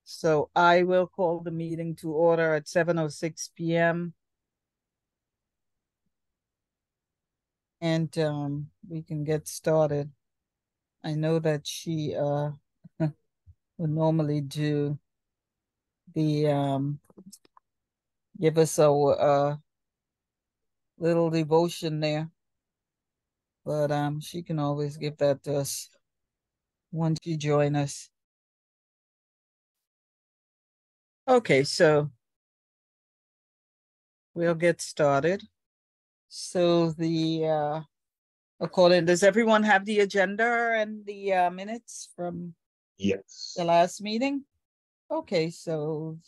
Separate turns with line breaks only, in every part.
So I will call the meeting to order at 7:06 p.m. And we can get started. I know that she would normally do the give us a little devotion there, but she can always give that to us once you join us. Okay, so we'll get started. So does everyone have the agenda and the minutes from
Yes.
the last meeting? Okay, so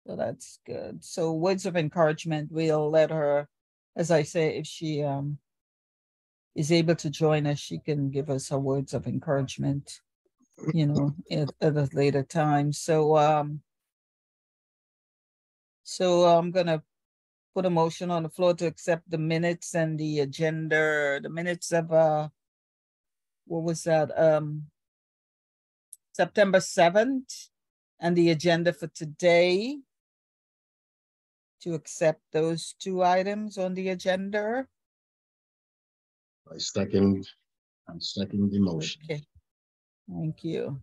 that's good. So words of encouragement, we'll let her, as I say, if she is able to join us, she can give us her words of encouragement, at a later time. So I'm gonna put a motion on the floor to accept the minutes and the agenda, the minutes of what was that? September 7th, and the agenda for today, to accept those two items on the agenda.
I second the motion.
Okay, thank you.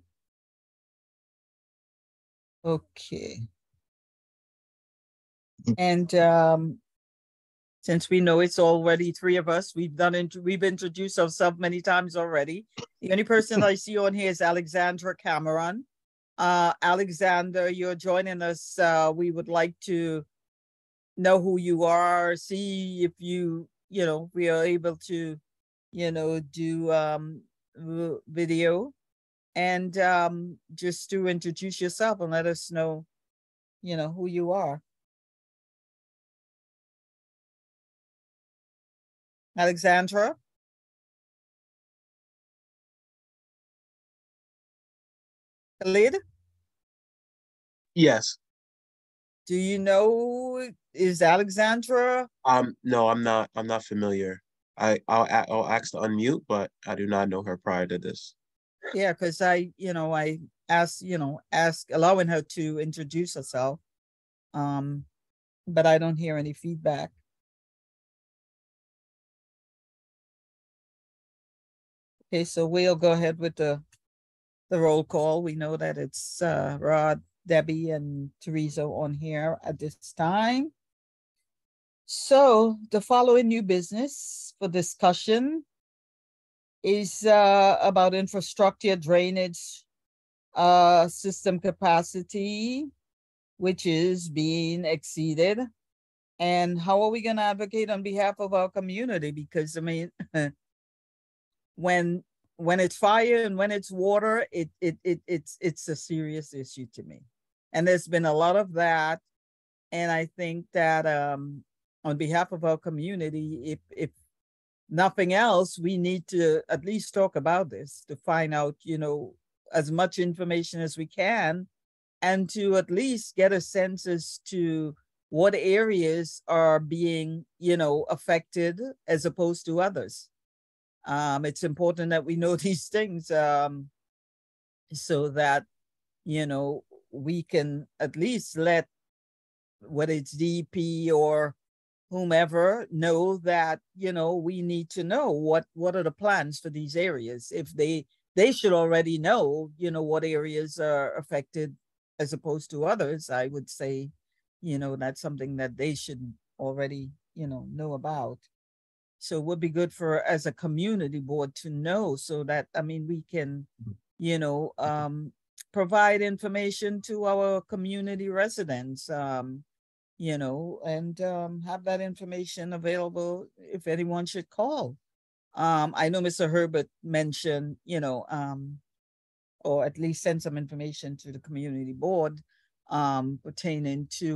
Okay. And since we know it's already three of us, we've introduced ourselves many times already. The only person I see on here is Alexandra Cameron. Alexander, you're joining us. We would like to know who you are, see if we are able to, do video, and just to introduce yourself and let us know, who you are. Alexandra? Khalid?
Yes.
Do you know, is Alexandra?
No, I'm not familiar. I'll ask to unmute, but I do not know her prior to this.
Yeah, because I asked, allowing her to introduce herself. But I don't hear any feedback. Okay, so we'll go ahead with the roll call. We know that it's Rod, Debbie, and Teresa on here at this time. So the following new business for discussion is about infrastructure, drainage, system capacity, which is being exceeded. And how are we going to advocate on behalf of our community? Because I mean, when it's fire and when it's water, it's a serious issue to me. And there's been a lot of that. And I think that on behalf of our community, if nothing else, we need to at least talk about this to find out, as much information as we can, and to at least get a sense as to what areas are being, affected as opposed to others. It's important that we know these things so that, we can at least let, whether it's DP or whomever, know that, we need to know what are the plans for these areas. If they should already know, what areas are affected as opposed to others. I would say, that's something that they should already, know about. So it would be good for, as a community board, to know, so that, I mean, we can, provide information to our community residents, and have that information available if anyone should call. I know Mr. Herbert mentioned, or at least send some information to the community board pertaining to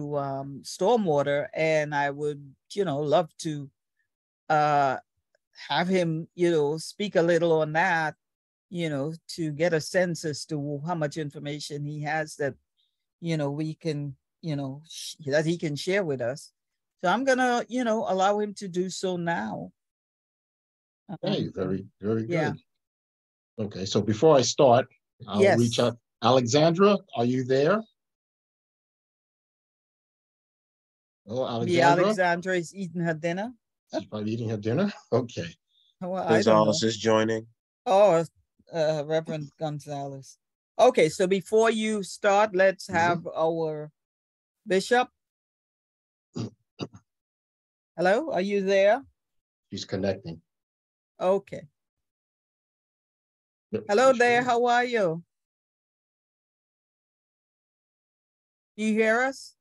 stormwater, and I would, love to have him, speak a little on that, to get a sense as to how much information he has that, we can, that he can share with us. So I'm gonna, allow him to do so now.
Hey, very, very
Yeah.
good. Okay, so before I start, I'll
Yes.
reach out. Alexandra, are you there? Oh,
Maybe
Alexandra?
Alexandra is eating her dinner.
She's probably eating her dinner. Okay.
Well, I don't know.
Gonzalez is joining.
Oh, Reverend Gonzalez. Okay, so before you start, let's have our bishop. Hello, are you there?
She's connecting.
Okay.
Yep,
Hello
she's
there,
sure.
how are you? Do you hear us?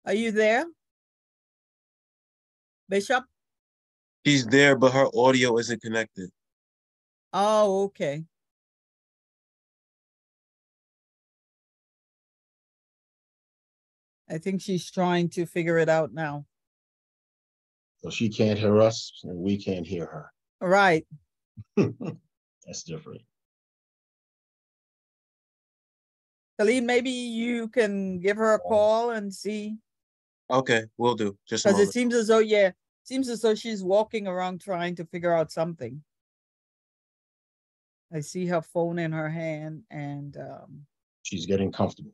Are you there? Bishop?
She's there, but her audio isn't connected.
Oh, okay. I think she's trying to figure it out now.
So she can't hear us and we can't hear her.
Right.
That's different.
Khalid, maybe you can give her a call and see.
Okay, we'll do. Just a
Because it
moment.
seems as though, seems as though she's walking around trying to figure out something. I see her phone in her hand, and
She's getting comfortable.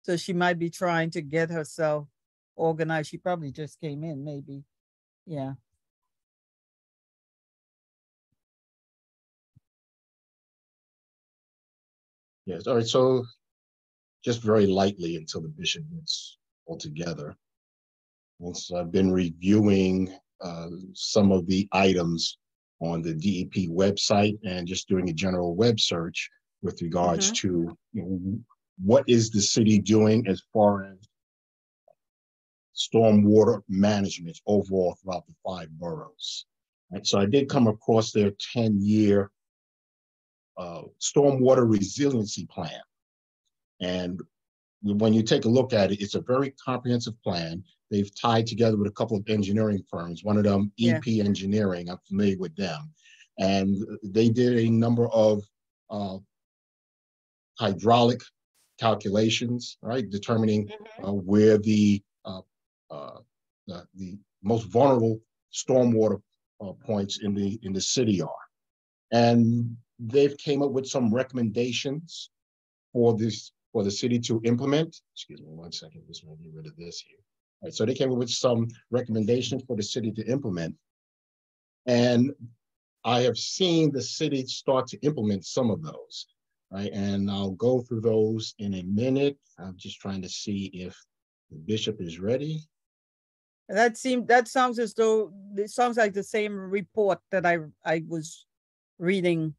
so she might be trying to get herself organized. She probably just came in, maybe. Yeah.
Yes. All right. So just very lightly until the bishop gets all together. Once I've been reviewing some of the items on the DEP website and just doing a general web search with regards to what is the city doing as far as stormwater management overall throughout the 5 boroughs. And so I did come across their 10-year stormwater resiliency plan. And when you take a look at it, it's a very comprehensive plan. They've tied together with a couple of engineering firms, one of them EP Engineering, I'm familiar with them. And they did a number of hydraulic calculations, right? Determining where the most vulnerable stormwater points in the city are. And they've came up with some recommendations for the city to implement. Excuse me 1 second, just want to get rid of this here. All right, so they came up with some recommendations for the city to implement. And I have seen the city start to implement some of those, right? And I'll go through those in a minute. I'm just trying to see if the bishop is ready.
That sounds as though it sounds like the same report that I was reading.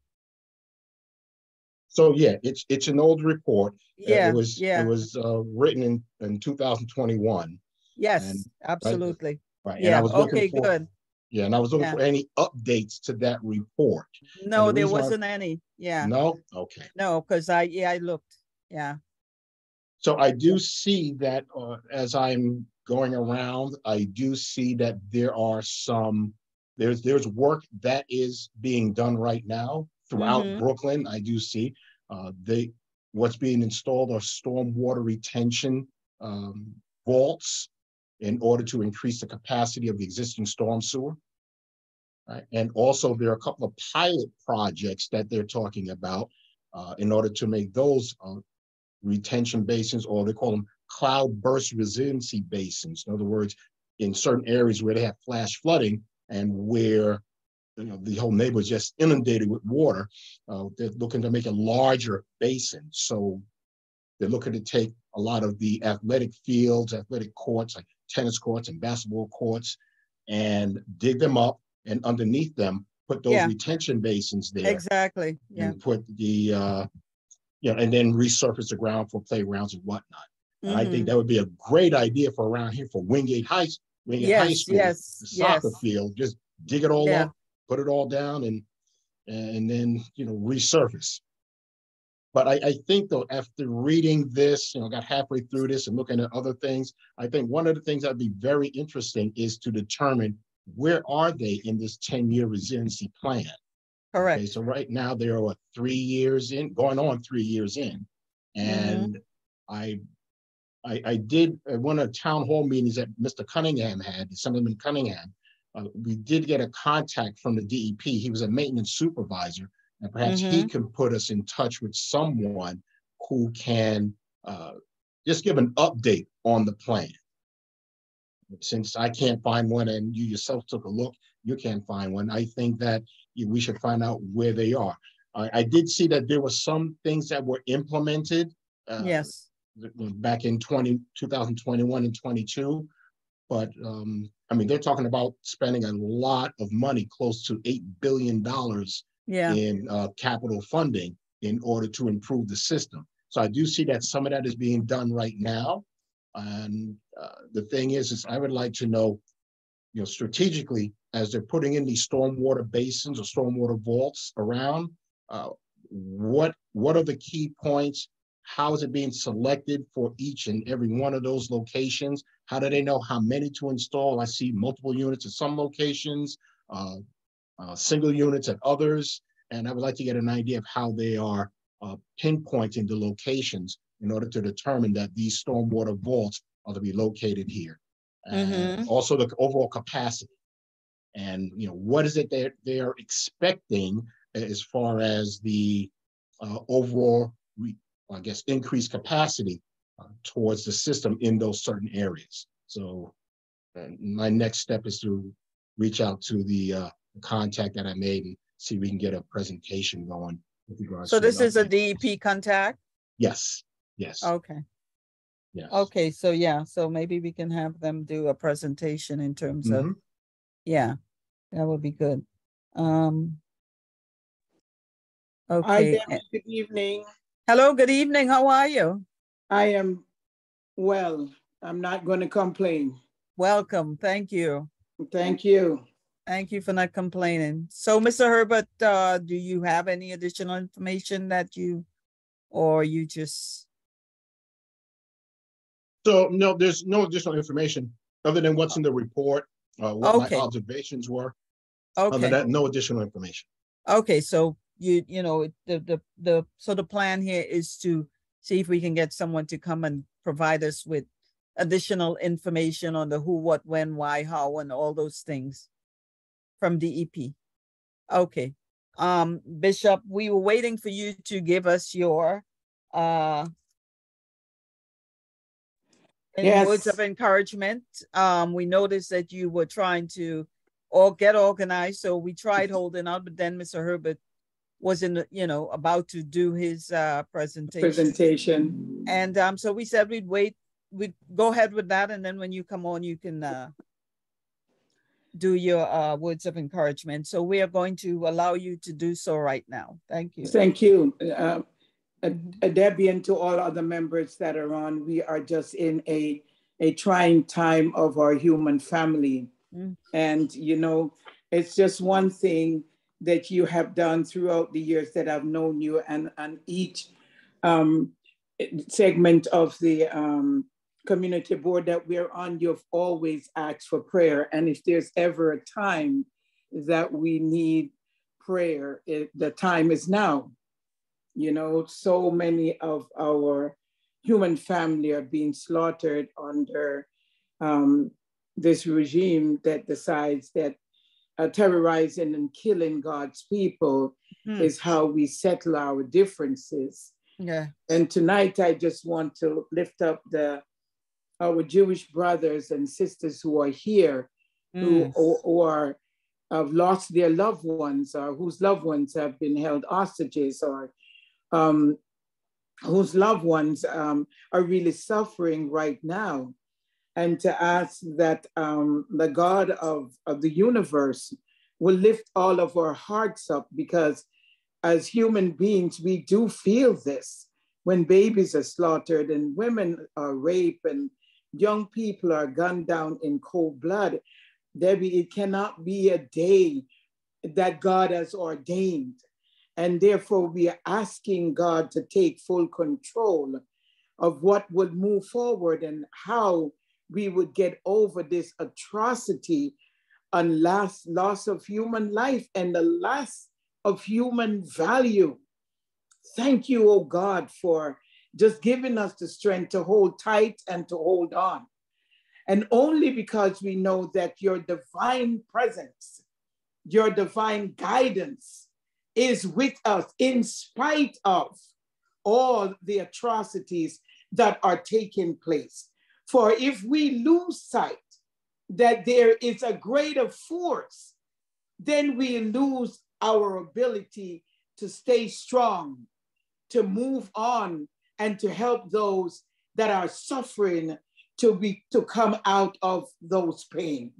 So yeah, it's an old report.
Yeah,
it was written in 2021.
Yes,
and,
absolutely.
Right.
Yeah.
And I was looking
okay,
for
good.
Yeah, and I was looking for any updates to that report.
No, there wasn't any. Yeah.
No? Okay.
No, because I looked. Yeah.
So I do see that as I'm going around, I do see that there are there's work that is being done right now throughout Brooklyn. I do see what's being installed are stormwater retention vaults in order to increase the capacity of the existing storm sewer. Right? And also there are a couple of pilot projects that they're talking about in order to make those retention basins, or they call them cloud burst resiliency basins. In other words, in certain areas where they have flash flooding and where the whole neighborhood is just inundated with water, they're looking to make a larger basin. So they're looking to take a lot of the athletic fields, athletic courts, like tennis courts and basketball courts, and dig them up, and underneath them, put those retention basins there.
Exactly. Yeah.
And put the, and then resurface the ground for playgrounds and whatnot. And I think that would be a great idea for around here for Wingate High School, the soccer field. Just dig it all up, put it all down, and then resurface. But I think though, after reading this, got halfway through this and looking at other things, I think one of the things that'd be very interesting is to determine where are they in this 10-year resiliency plan.
Correct.
Okay, so right now they're 3 years in, going on 3 years in, and I I did at one of the town hall meetings that Mr. Cunningham had, Assemblyman Cunningham. We did get a contact from the DEP. He was a maintenance supervisor, and perhaps he can put us in touch with someone who can just give an update on the plan. Since I can't find one and you yourself took a look, you can't find one. I think that we should find out where they are. I did see that there were some things that were implemented
Yes.
back in 2021 and 22. But I mean, they're talking about spending a lot of money, close to $8 billion in capital funding in order to improve the system. So I do see that some of that is being done right now. And the thing is I would like to know, strategically, as they're putting in these stormwater basins or stormwater vaults around, what are the key points? How is it being selected for each and every one of those locations? How do they know how many to install? I see multiple units at some locations, single units at others. And I would like to get an idea of how they are pinpointing the locations in order to determine that these stormwater vaults are to be located here. And also the overall capacity. And what is it that they're expecting as far as the overall, I guess, increased capacity towards the system in those certain areas. So my next step is to reach out to the contact that I made and see if we can get a presentation going with regards
So
to
this is a DEP contact?
Yes, yes.
Okay.
Yes.
Okay, so yeah, so maybe we can have them do a presentation in terms of, yeah, that would be good. Okay.
Hi, good evening.
Hello, good evening. How are you?
I am well. I'm not going to complain.
Welcome. Thank you.
Thank you.
Thank you for not complaining. So, Mr. Herbert, do you have any additional information that or you just?
So, no, there's no additional information other than what's in the report, what my observations were.
Okay.
Other than that, no additional information.
Okay, so so the plan here is to see if we can get someone to come and provide us with additional information on the who, what, when, why, how, and all those things from DEP. Okay. Bishop, we were waiting for you to give us your words of encouragement. We noticed that you were trying to get organized, so we tried holding out, but then Mr. Herbert was about to do his presentation. And so we said we'd go ahead with that, and then when you come on, you can do your words of encouragement. So we are going to allow you to do so right now. Thank you.
Thank you. Debbie, and to all other members that are on, we are just in a trying time of our human family. And, it's just one thing that you have done throughout the years that I've known you, and each segment of the community board that we're on, you've always asked for prayer. And if there's ever a time that we need prayer, the time is now. So many of our human family are being slaughtered under this regime that decides that terrorizing and killing God's people is how we settle our differences.
Yeah.
And tonight, I just want to lift up our Jewish brothers and sisters who are here, who have lost their loved ones, or whose loved ones have been held hostages, or whose loved ones are really suffering right now. And to ask that the God of the universe will lift all of our hearts up, because as human beings, we do feel this when babies are slaughtered and women are raped and young people are gunned down in cold blood. Debbie, it cannot be a day that God has ordained. And therefore, we are asking God to take full control of what would move forward and how we would get over this atrocity and loss of human life and the loss of human value. Thank you, oh God, for just giving us the strength to hold tight and to hold on. And only because we know that your divine presence, your divine guidance is with us in spite of all the atrocities that are taking place. For if we lose sight that there is a greater force, then we lose our ability to stay strong, to move on, and to help those that are suffering to come out of those pain.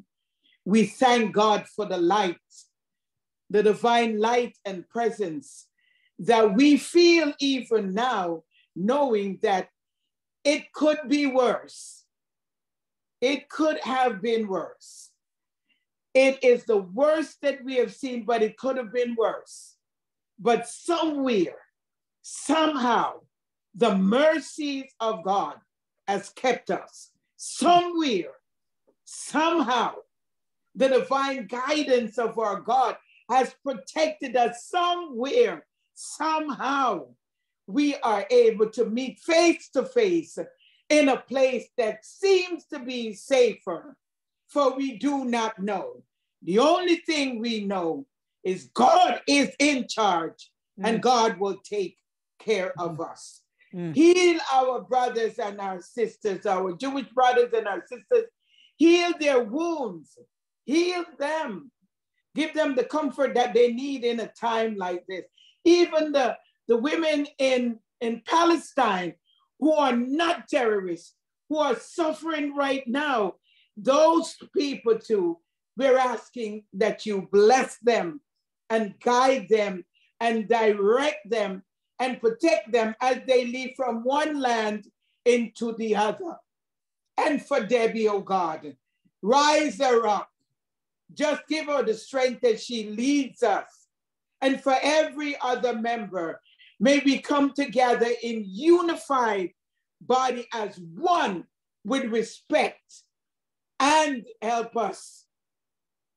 We thank God for the light, the divine light and presence that we feel even now, knowing that it could be worse. It could have been worse. It is the worst that we have seen, but it could have been worse. But somewhere, somehow, the mercies of God has kept us. Somewhere, somehow, the divine guidance of our God has protected us. Somewhere, somehow, we are able to meet face to face in a place that seems to be safer, for we do not know. The only thing we know is God is in charge and God will take care of us. Heal our brothers and our sisters, our Jewish brothers and our sisters. Heal their wounds. Heal them. Give them the comfort that they need in a time like this. Even the women in Palestine who are not terrorists, who are suffering right now, those people too, we're asking that you bless them and guide them and direct them and protect them as they leave from one land into the other. And for Debbie, oh God, rise her up. Just give her the strength that she leads us. And for every other member, may we come together in unified body as one with respect, and help us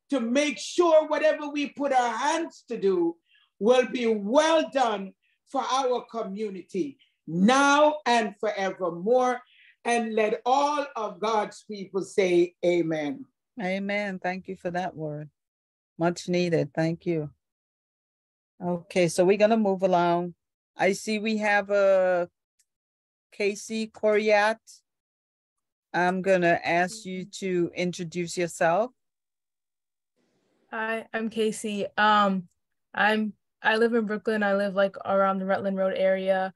to make sure whatever we put our hands to do will be well done for our community now and forevermore. And let all of God's people say amen.
Amen. Thank you for that word. Much needed. Thank you. Okay, so we're going to move along. I see we have a Casey Coriat. I'm going to ask you to introduce yourself.
Hi, I'm Casey. I live in Brooklyn. I live like around the Rutland Road area.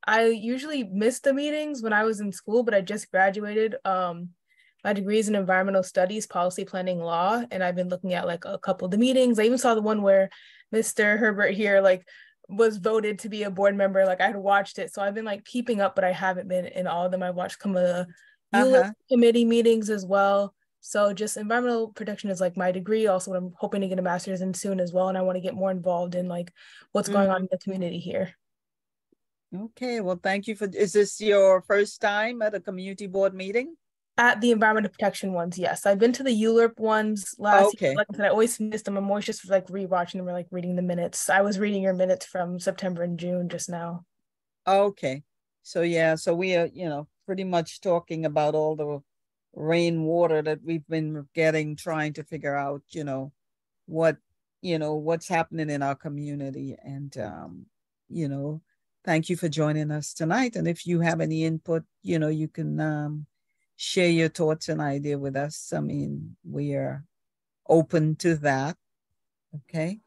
I usually miss the meetings when I was in school, but I just graduated. My degree is in environmental studies, policy planning, law, and I've been looking at like a couple of the meetings. I even saw the one where Mr. Herbert here like was voted to be a board member. Like I had watched it, so I've been like keeping up, but I haven't been in all of them. I watched some of the ULIP committee meetings as well. So just environmental protection is like my degree. Also, I'm hoping to get a master's in soon as well, and I want to get more involved in like what's going on in the community here.
Okay, well, thank you for. Is this your first time at a community board meeting?
At the environmental protection ones, yes. I've been to the ULIRP ones last year. Like I said, I always missed them. I'm always just like rewatching them or like reading the minutes. I was reading your minutes from September and June just now.
Okay. So yeah, so we are, pretty much talking about all the rainwater that we've been getting, trying to figure out, what's happening in our community. And, thank you for joining us tonight. And if you have any input, you can share your thoughts and idea with us. I mean, we are open to that. Okay.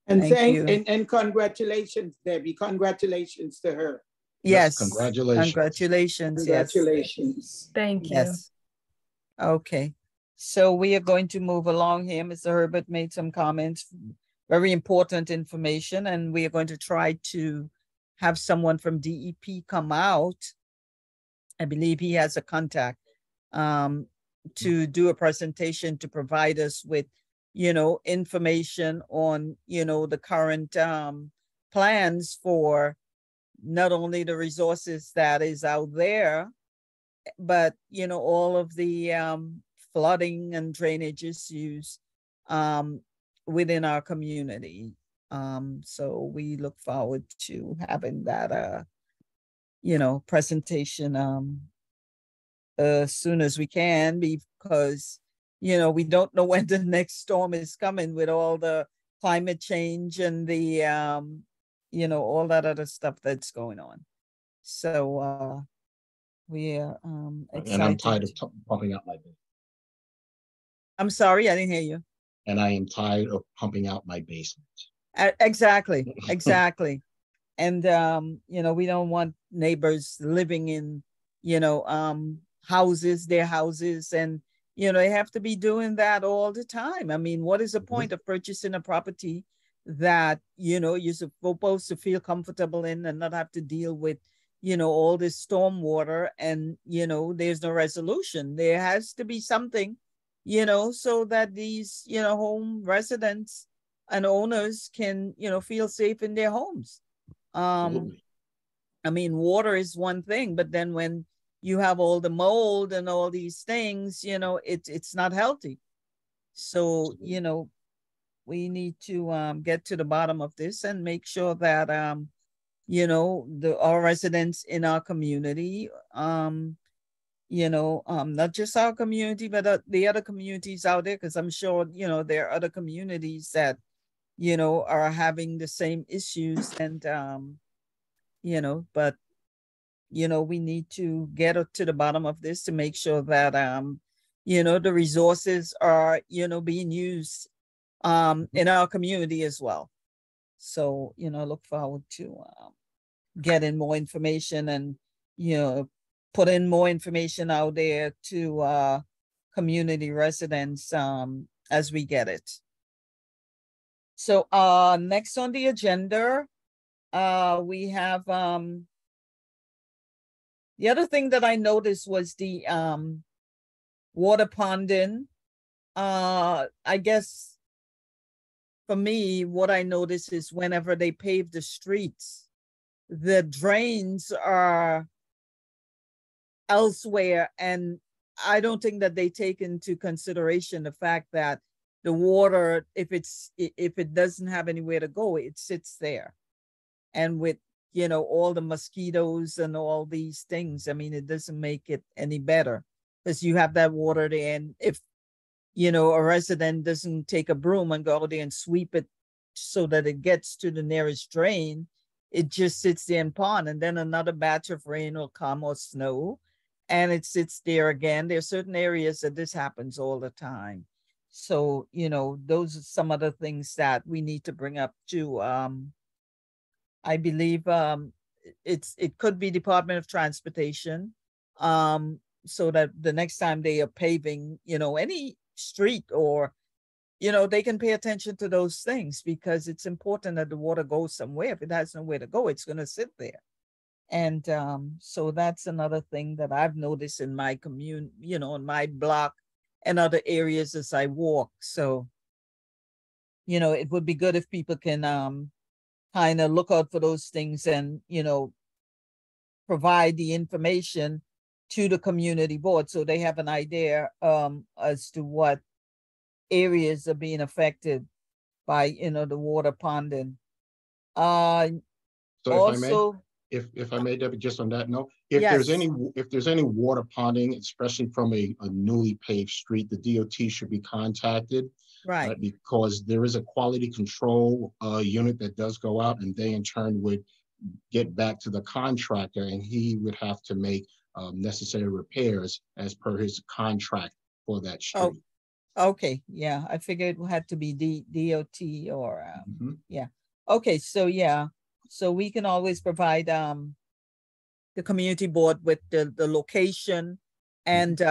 And thank you. And congratulations, Debbie. Congratulations to her.
Yes.
Congratulations.
Congratulations.
Congratulations.
Yes.
Thank you.
Yes. Okay. So we are going to move along here. Mr. Herbert made some comments, very important information, and we are going to try to have someone from DEP come out. I believe he has a contact to do a presentation to provide us with, information on, the current plans for not only the resources that is out there, but, all of the flooding and drainage issues within our community. So we look forward to having that presentation as soon as we can, because we don't know when the next storm is coming with all the climate change and the all that other stuff that's going on. So we are excited.
And I'm tired of pumping out my basement.
I'm sorry, I didn't hear you.
And I am tired of pumping out my basement.
Exactly. And we don't want neighbors living in their houses, and they have to be doing that all the time. I mean, what is the point of purchasing a property that you're supposed to feel comfortable in and not have to deal with all this storm water, and there's no resolution? There has to be something so that these home residents and owners can feel safe in their homes. I mean, water is one thing, but then when you have all the mold and all these things, it's not healthy. So we need to get to the bottom of this and make sure that our residents in our community, not just our community, but the other communities out there, because I'm sure there are other communities that are having the same issues, and but we need to get to the bottom of this to make sure that the resources are being used in our community as well. So look forward to getting more information and putting more information out there to community residents as we get it. So next on the agenda, we have the other thing that I noticed was the water ponding. I guess for me, what I notice is whenever they pave the streets, the drains are elsewhere, and I don't think that they take into consideration the fact that the water, if it doesn't have anywhere to go, it sits there. And with all the mosquitoes and all these things, I mean, it doesn't make it any better, because you have that water there, and if a resident doesn't take a broom and go there and sweep it so that it gets to the nearest drain, it just sits there and pond, and then another batch of rain will come, or snow, and it sits there again. There are certain areas that this happens all the time. So those are some of the things that we need to bring up to I believe it could be Department of Transportation, so that the next time they are paving, any street, or, they can pay attention to those things, because it's important that the water goes somewhere. If it has nowhere to go, it's going to sit there. And so that's another thing that I've noticed in my commune, in my block and other areas as I walk. So, it would be good if people can kind of look out for those things and, provide the information to the community board so they have an idea as to what areas are being affected by, the water ponding.
So
Also,
if I may, Debbie, just on that note, if there's any water ponding, especially from a newly paved street, the DOT should be contacted.
right.
Because there is a quality control unit that does go out, and they in turn would get back to the contractor, and he would have to make necessary repairs as per his contract for that street.
Oh, okay. Yeah, I figured it had to be DOT or yeah. Okay, so yeah, so we can always provide the community board with the location, and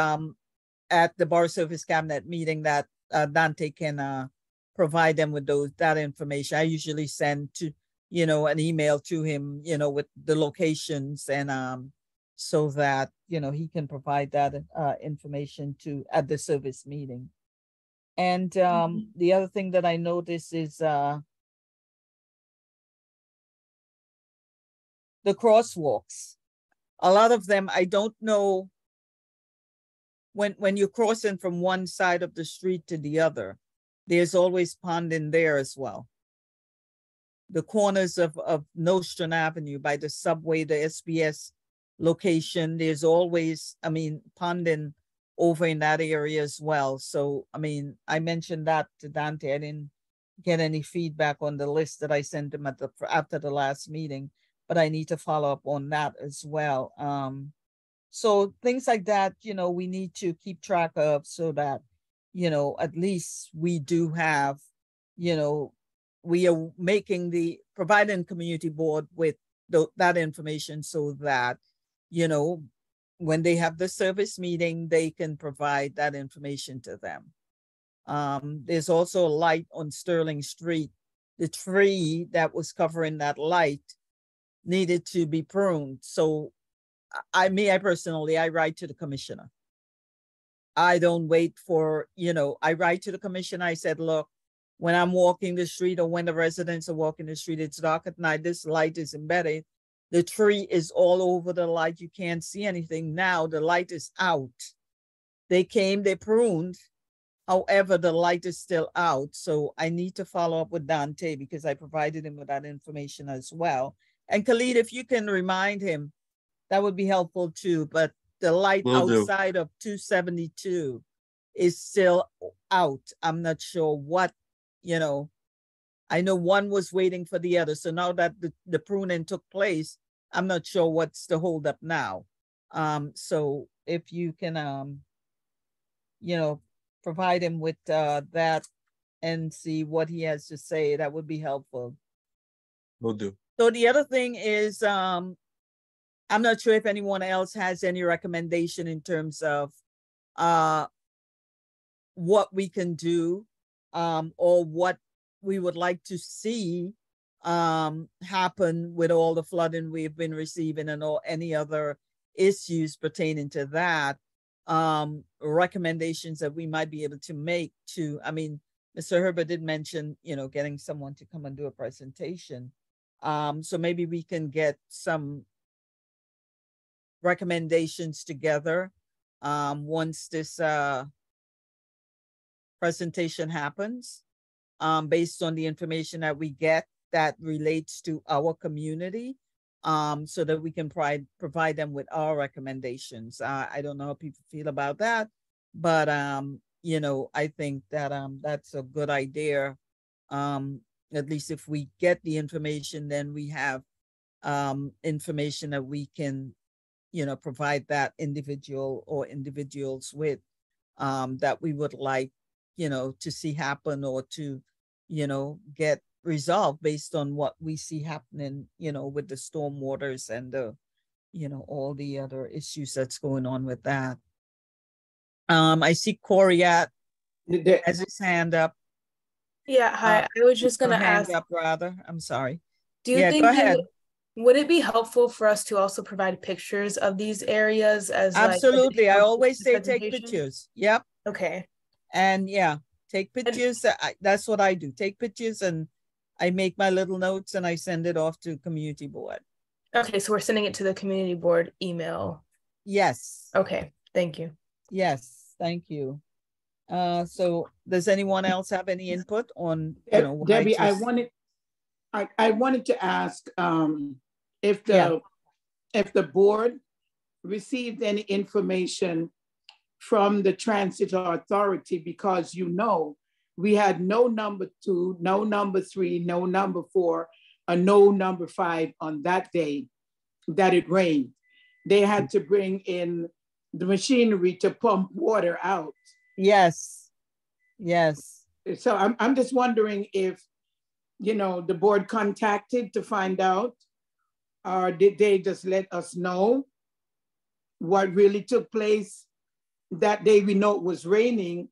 at the Borough Service Cabinet meeting that Dante can provide them with that information. I usually send to an email to him with the locations, and so that he can provide that information at the service meeting. And the other thing that I noticed is the crosswalks. A lot of them, I don't know, when you're crossing from one side of the street to the other, there's always pond in there as well. The corners of Nostrand Avenue by the subway, the SBS location. There's always, I mean, ponding over in that area as well. So, I mean, I mentioned that to Dante. I didn't get any feedback on the list that I sent him after the last meeting, but I need to follow up on that as well. So things like that, you know, we need to keep track of so that, you know, at least we do have, you know, we are providing community board with that information so that, you know, when they have the service meeting, they can provide that information to them. There's also a light on Sterling Street. The tree that was covering that light needed to be pruned. So I personally, I write to the commissioner. I don't wait for, you know, I write to the commissioner. I said, look, when I'm walking the street or when the residents are walking the street, it's dark at night, this light is embedded. The tree is all over the light. You can't see anything. Now the light is out. They came, they pruned. However, the light is still out. So I need to follow up with Dante because I provided him with that information as well. And Khalid, if you can remind him, that would be helpful too. But the light outside of 272 is still out. I'm not sure what, you know, I know one was waiting for the other. So now that the pruning took place, I'm not sure what's the holdup now. So if you can, you know, provide him with that and see what he has to say, that would be helpful.
Will do.
So the other thing is, I'm not sure if anyone else has any recommendation in terms of what we can do or what we would like to see happen with all the flooding we've been receiving and all any other issues pertaining to that. Recommendations that we might be able to make to, I mean, Mr. Herbert did mention, you know, getting someone to come and do a presentation. So maybe we can get some recommendations together once this presentation happens, based on the information that we get that relates to our community, so that we can provide them with our recommendations. I don't know how people feel about that, but you know, I think that that's a good idea. At least if we get the information, then we have information that we can, you know, provide that individual or individuals with that we would like, you know, to see happen or to, you know, get resolved based on what we see happening, you know, with the storm waters and the, you know, all the other issues that's going on with that. I see Corey has his hand up.
Yeah, hi. I was just gonna ask.
Up, rather. I'm sorry.
Do you think go ahead. Would it be helpful for us to also provide pictures of these areas as
absolutely? Like, I always say take pictures. Yep.
Okay.
And yeah, take pictures. That's what I do. Take pictures and I make my little notes and I send it off to community board.
Okay, so we're sending it to the community board email.
Yes.
Okay, thank you.
Yes, thank you. So does anyone else have any input on, you know,
Debbie, I wanted to ask if the board received any information from the transit authority, because, you know, we had no number 2, no number 3, no number 4, and no number 5 on that day that it rained. They had to bring in the machinery to pump water out.
Yes, yes.
So I'm just wondering if, you know, the board contacted to find out, or did they just let us know what really took place that day? We know it was raining,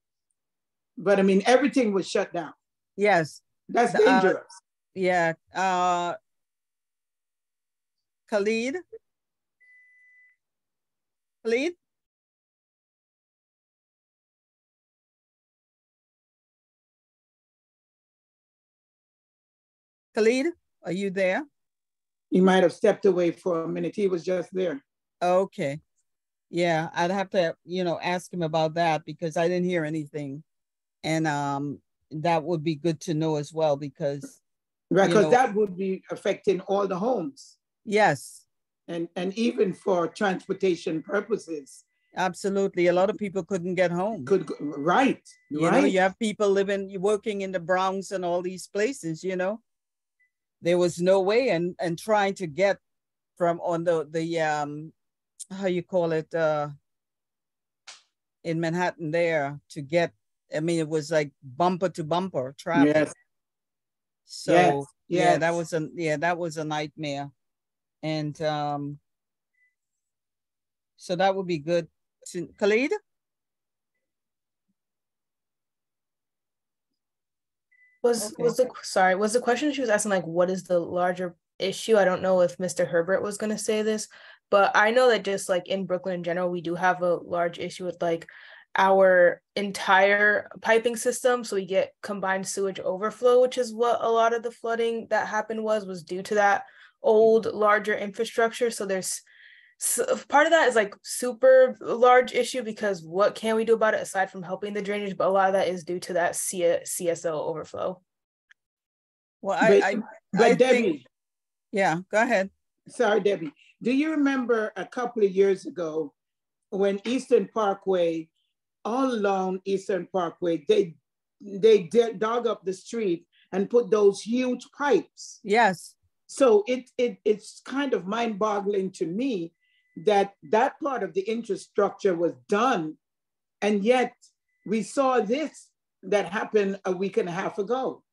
but I mean, everything was shut down.
Yes.
That's dangerous.
Yeah. Khalid? Khalid? Khalid, are you there?
He might have stepped away for a minute. He was just there.
Okay. Yeah, I'd have to, you know, ask him about that because I didn't hear anything. And that would be good to know as well because
right, because that would be affecting all the homes.
Yes.
and even for transportation purposes.
Absolutely. A lot of people couldn't get home.
Right.
You know, you have people working in the Bronx and all these places, you know. There was no way, and trying to get from on the how you call it, in Manhattan there to get, I mean, it was like bumper to bumper traffic.
Yes.
So
yes.
yeah, that was a nightmare. And so that would be good. Khalid?
Was the question she was asking, like, what is the larger issue? I don't know if Mr. Herbert was going to say this, but I know that just like in Brooklyn in general, we do have a large issue with like our entire piping system. So we get combined sewage overflow, which is what a lot of the flooding that happened was due to that old, larger infrastructure. So there's part of that is like super large issue because what can we do about it aside from helping the drainage? But a lot of that is due to that CSO overflow.
Well, I
Debbie,
think, yeah, go ahead.
Sorry, Debbie. Do you remember a couple of years ago when Eastern Parkway, all along Eastern Parkway, they dug up the street and put those huge pipes?
Yes.
So it's kind of mind-boggling to me that part of the infrastructure was done, and yet we saw this that happened a week and a half ago.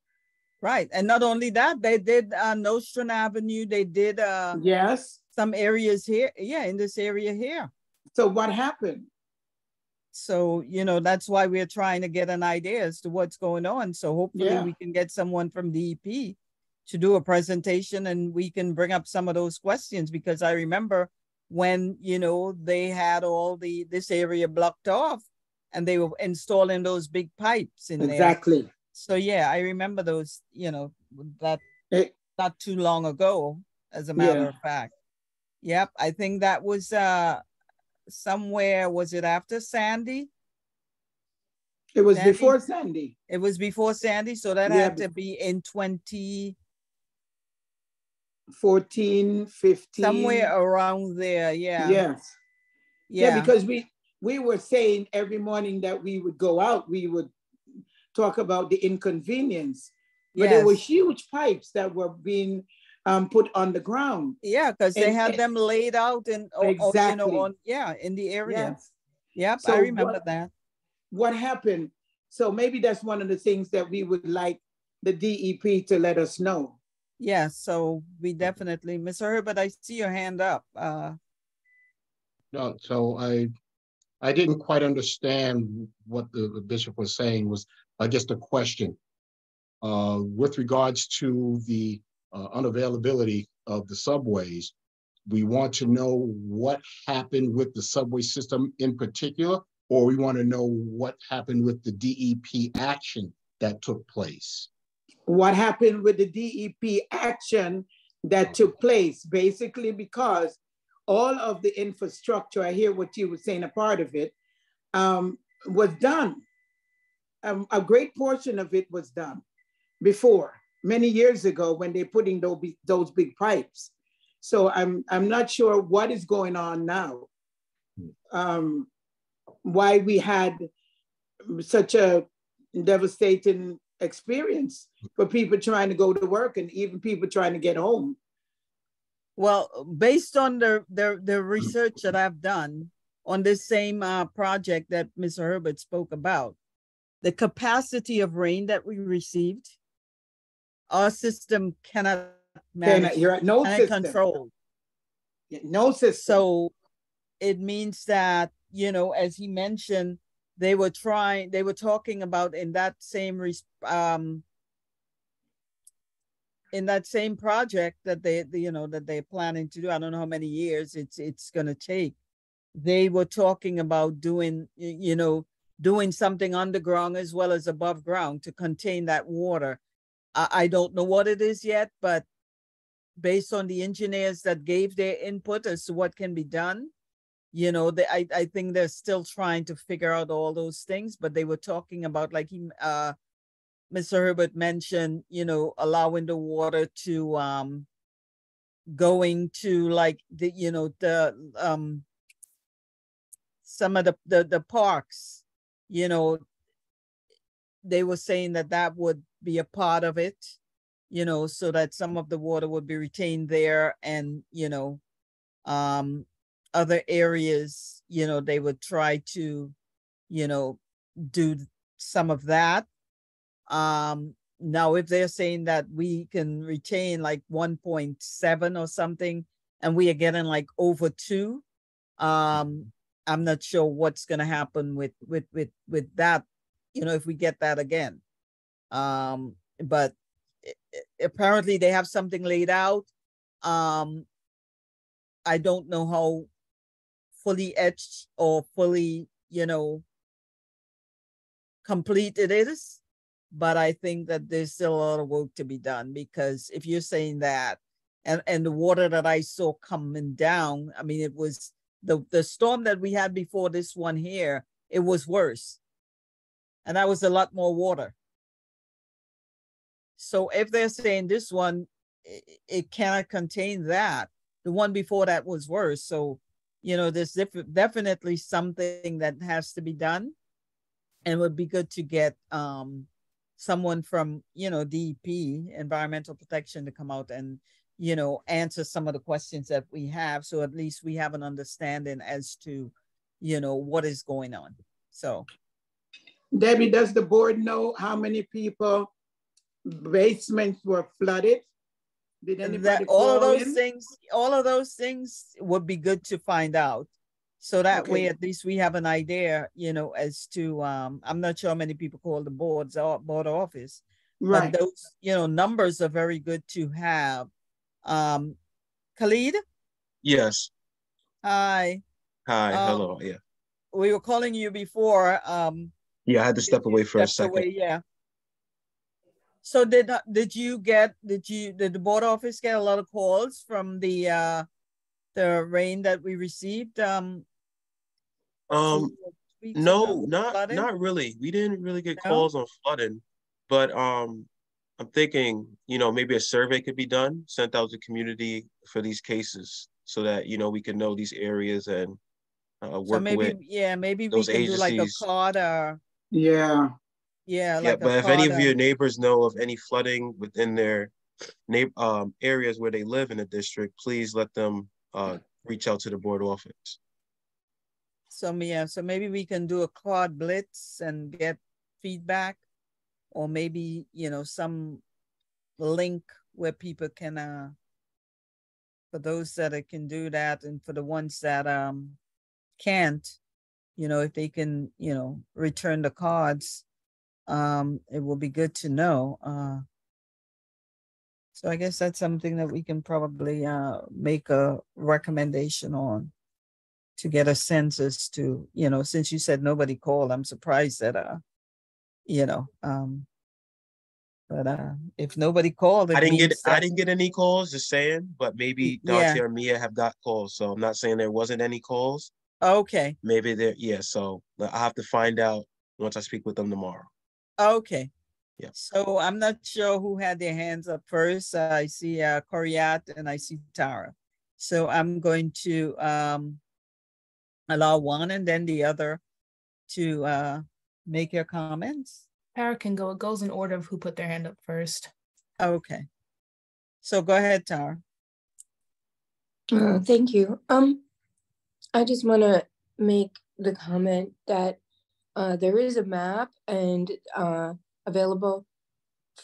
Right, and not only that, they did Nostrand Avenue. They did
yes,
some areas here. Yeah, in this area here.
So what happened?
So, you know, that's why we're trying to get an idea as to what's going on. So hopefully we can get someone from DEP to do a presentation and we can bring up some of those questions, because I remember when, you know, they had all this area blocked off and they were installing those big pipes in there.
Exactly.
So yeah, I remember those, you know, that not too long ago, as a matter of fact. Yep, I think that was somewhere, was it after Sandy?
It was before Sandy.
It was before Sandy, so that had to be in
2014, 15.
Somewhere around there, yeah.
Yes. Yeah, because we were saying every morning that we would go out, we would talk about the inconvenience. But there were huge pipes that were being put on the ground.
Yeah, because they had them laid out in,
exactly.
you know, in the area.
Yes.
Yep,
so
I remember that.
What happened? So maybe that's one of the things that we would like the DEP to let us know.
Yeah, so we definitely, Mr. Herbert, I see your hand up.
No, so I didn't quite understand what the bishop was saying. Was just a question with regards to the unavailability of the subways. We want to know what happened with the subway system in particular, or we want to know what happened with the DEP action that took place.
What happened with the DEP action that took place, basically because all of the infrastructure, I hear what you were saying, a part of it, was done. A great portion of it was done before, many years ago, when they put in those big pipes. So I'm not sure what is going on now. Why we had such a devastating experience for people trying to go to work and even people trying to get home.
Well, based on the research that I've done on this same project that Mr. Herbert spoke about, the capacity of rain that we received, our system cannot manage, control.
No system.
So it means that, you know, as he mentioned, they were talking about in that same project that they're planning to do. I don't know how many years it's going to take. They were talking about doing something underground as well as above ground to contain that water. I don't know what it is yet, but based on the engineers that gave their input as to what can be done, you know, I think they're still trying to figure out all those things, but they were talking about, like Mr. Herbert mentioned, you know, allowing the water to going to like the, some of the parks, they were saying that that would be a part of it, so that some of the water would be retained there, and, other areas, they would try to, do some of that. Now, if they're saying that we can retain like 1.7 or something, and we are getting like over 2, I'm not sure what's going to happen with that, if we get that again. But apparently they have something laid out. I don't know how fully etched or fully, complete it is, but I think that there's still a lot of work to be done, because if you're saying that, and the water that I saw coming down, I mean, it was the storm that we had before this one here, it was worse. And that was a lot more water. So if they're saying this one, it cannot contain that, the one before that was worse. So, there's definitely something that has to be done. And it would be good to get someone from, DEP, Environmental Protection, to come out and, answer some of the questions that we have. So at least we have an understanding as to, what is going on. So.
Debbie, does the board know how many people basements were flooded? Did anybody
all of
call
those
in?
things, all of those things would be good to find out. So that way, at least we have an idea, as to, I'm not sure how many people call the board office,
Right.
but those, numbers are very good to have. Khalid?
Yes.
Hi.
Hi, hello, yeah.
We were calling you before.
Yeah, I had to step away for a second.
Yeah. So did the board office get a lot of calls from the rain that we received?
No, not really. We didn't really get calls on flooding, but I'm thinking, maybe a survey could be done, sent out to community for these cases, so that we can know these areas and work with
maybe
those
we can
agencies.
do like a card or
but if any of your neighbors know of any flooding within their areas where they live in the district, please let them reach out to the board office.
So maybe we can do a card blitz and get feedback, or maybe, some link where people can, for those that can do that, and for the ones that can't, if they can, return the cards, it will be good to know. So I guess that's something that we can probably make a recommendation on, to get a sense as to, since you said nobody called, I'm surprised that, but if nobody called,
I didn't get any calls, just saying, but maybe Dante or Mia have got calls. So I'm not saying there wasn't any calls.
Okay.
Maybe there, so I'll have to find out once I speak with them tomorrow.
Okay.
Yeah.
So I'm not sure who had their hands up first. I see Coriat and I see Tara. So I'm going to allow one and then the other to make your comments.
Tara can go. It goes in order of who put their hand up first.
Okay. So go ahead, Tara.
Thank you. I just want to make the comment that there is a map and available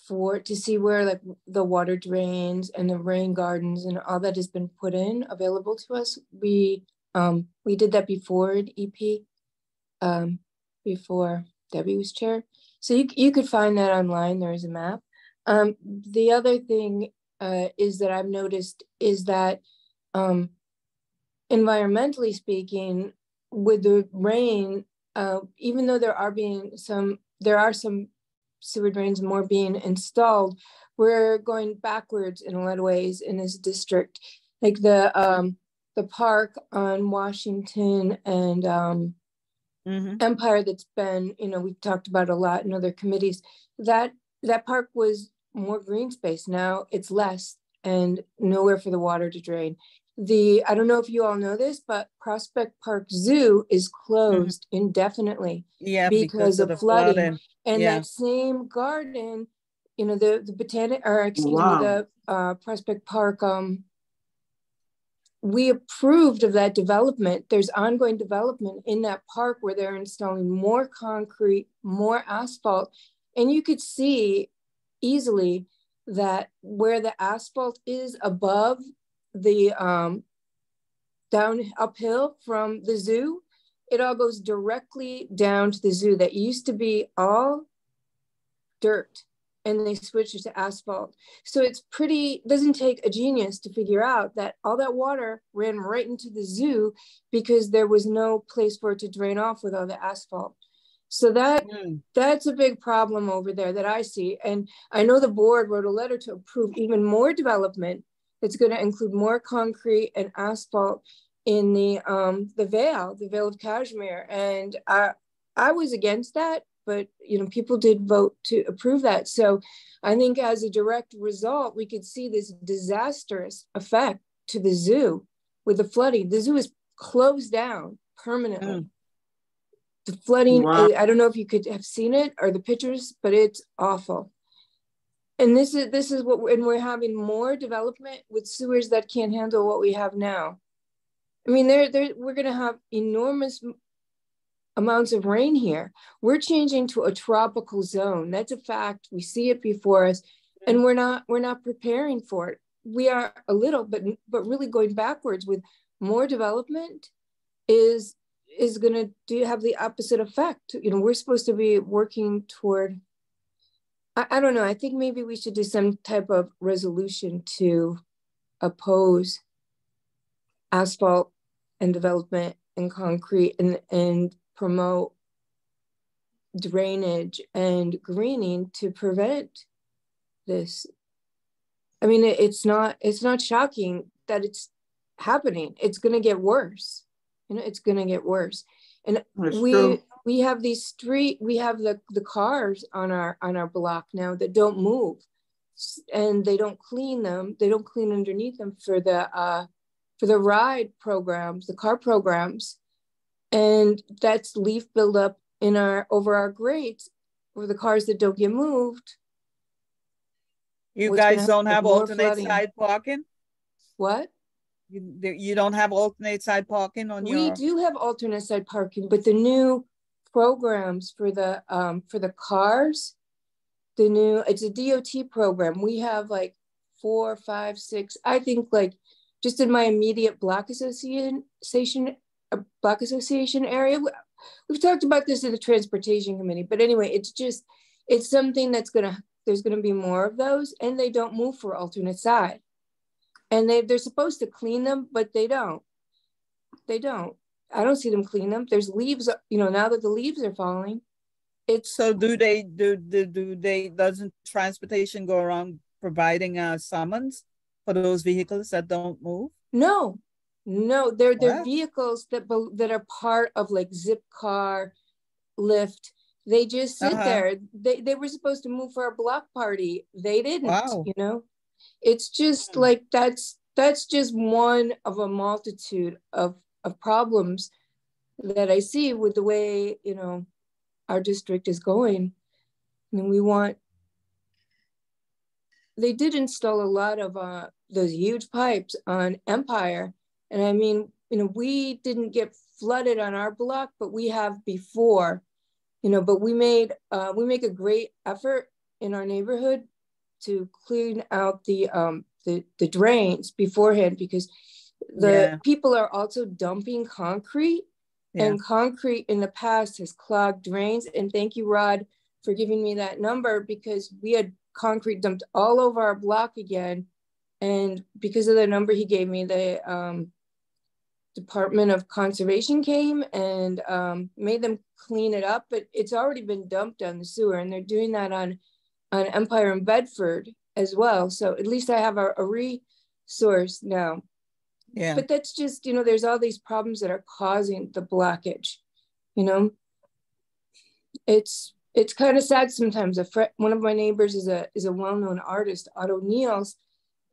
to see where like the water drains and the rain gardens and all that has been put in available to us. We did that before at EP, before Debbie was chair. So you could find that online. There is a map. The other thing is that I've noticed is that environmentally speaking, with the rain, even though there are some sewer drains more being installed, we're going backwards in a lot of ways in this district. Like the park on Washington and Empire that's been, we've talked about a lot in other committees, that park was more green space. Now it's less. and nowhere for the water to drain. I don't know if you all know this, but Prospect Park Zoo is closed indefinitely because of flooding. And that same garden, you know, the botanic, or excuse me, the Prospect Park, we approved of that development. There's ongoing development in that park where they're installing more concrete, more asphalt. And you could see easily that where the asphalt is above the down uphill from the zoo, it all goes directly down to the zoo. That used to be all dirt, and they switched it to asphalt. So it's pretty, doesn't take a genius to figure out that all that water ran right into the zoo because there was no place for it to drain off with all the asphalt. So that's a big problem over there that I see. And I know the board wrote a letter to approve even more development. It's going to include more concrete and asphalt in the Vale of Kashmir. And I was against that, but you know, people did vote to approve that. So I think as a direct result, we could see this disastrous effect to the zoo with the flooding. The zoo is closed down permanently. The flooding, I don't know if you could have seen it or the pictures, but it's awful. And this is what we're having more development with sewers that can't handle what we have now. I mean, we're going to have enormous amounts of rain here. We're changing to a tropical zone. That's a fact. We see it before us, and we're not preparing for it. We are a little, but really going backwards with more development is going to have the opposite effect. You know, we're supposed to be working toward, I don't know, I think maybe we should do some type of resolution to oppose asphalt and development and concrete and promote drainage and greening to prevent this. I mean, it's not shocking that it's happening. It's going to get worse. You know, it's going to get worse. And we have these we have the cars on our block now that don't move, and they don't clean them. They don't clean underneath them for the ride programs, the car programs, and that's leaf buildup in over our grates for the cars that don't get moved.
You guys don't have alternate side parking?
What?
You don't have alternate side parking on your?
We do have alternate side parking, but the new programs for the cars, it's a DOT program. We have like 4, 5, 6, I think, like just in my immediate block association area. We've talked about this in the transportation committee, but anyway, it's something there's gonna be more of those, and they don't move for alternate side. And they're supposed to clean them, but they don't. I don't see them clean them. There's leaves, you know, now that the leaves are falling.
So doesn't transportation go around providing a summons for those vehicles that don't move?
No, they're vehicles that are part of like Zipcar, Lyft. They just sit there. They were supposed to move for a block party. They didn't, you know? It's just like, that's just one of a multitude of problems that I see with the way, you know, our district is going. And they did install a lot of those huge pipes on Empire. And I mean, you know, we didn't get flooded on our block, but we have before, you know, but we make a great effort in our neighborhood to clean out the drains beforehand, because people are also dumping concrete, and concrete in the past has clogged drains. And thank you, Rod, for giving me that number, because we had concrete dumped all over our block again. And because of the number he gave me, the Department of Conservation came and made them clean it up, but it's already been dumped down the sewer, and they're doing that on Empire and Bedford as well. So at least I have a resource now. Yeah. But that's just, you know, there's all these problems that are causing the blockage. You know, it's kind of sad sometimes. One of my neighbors is a well-known artist, Otto Niels,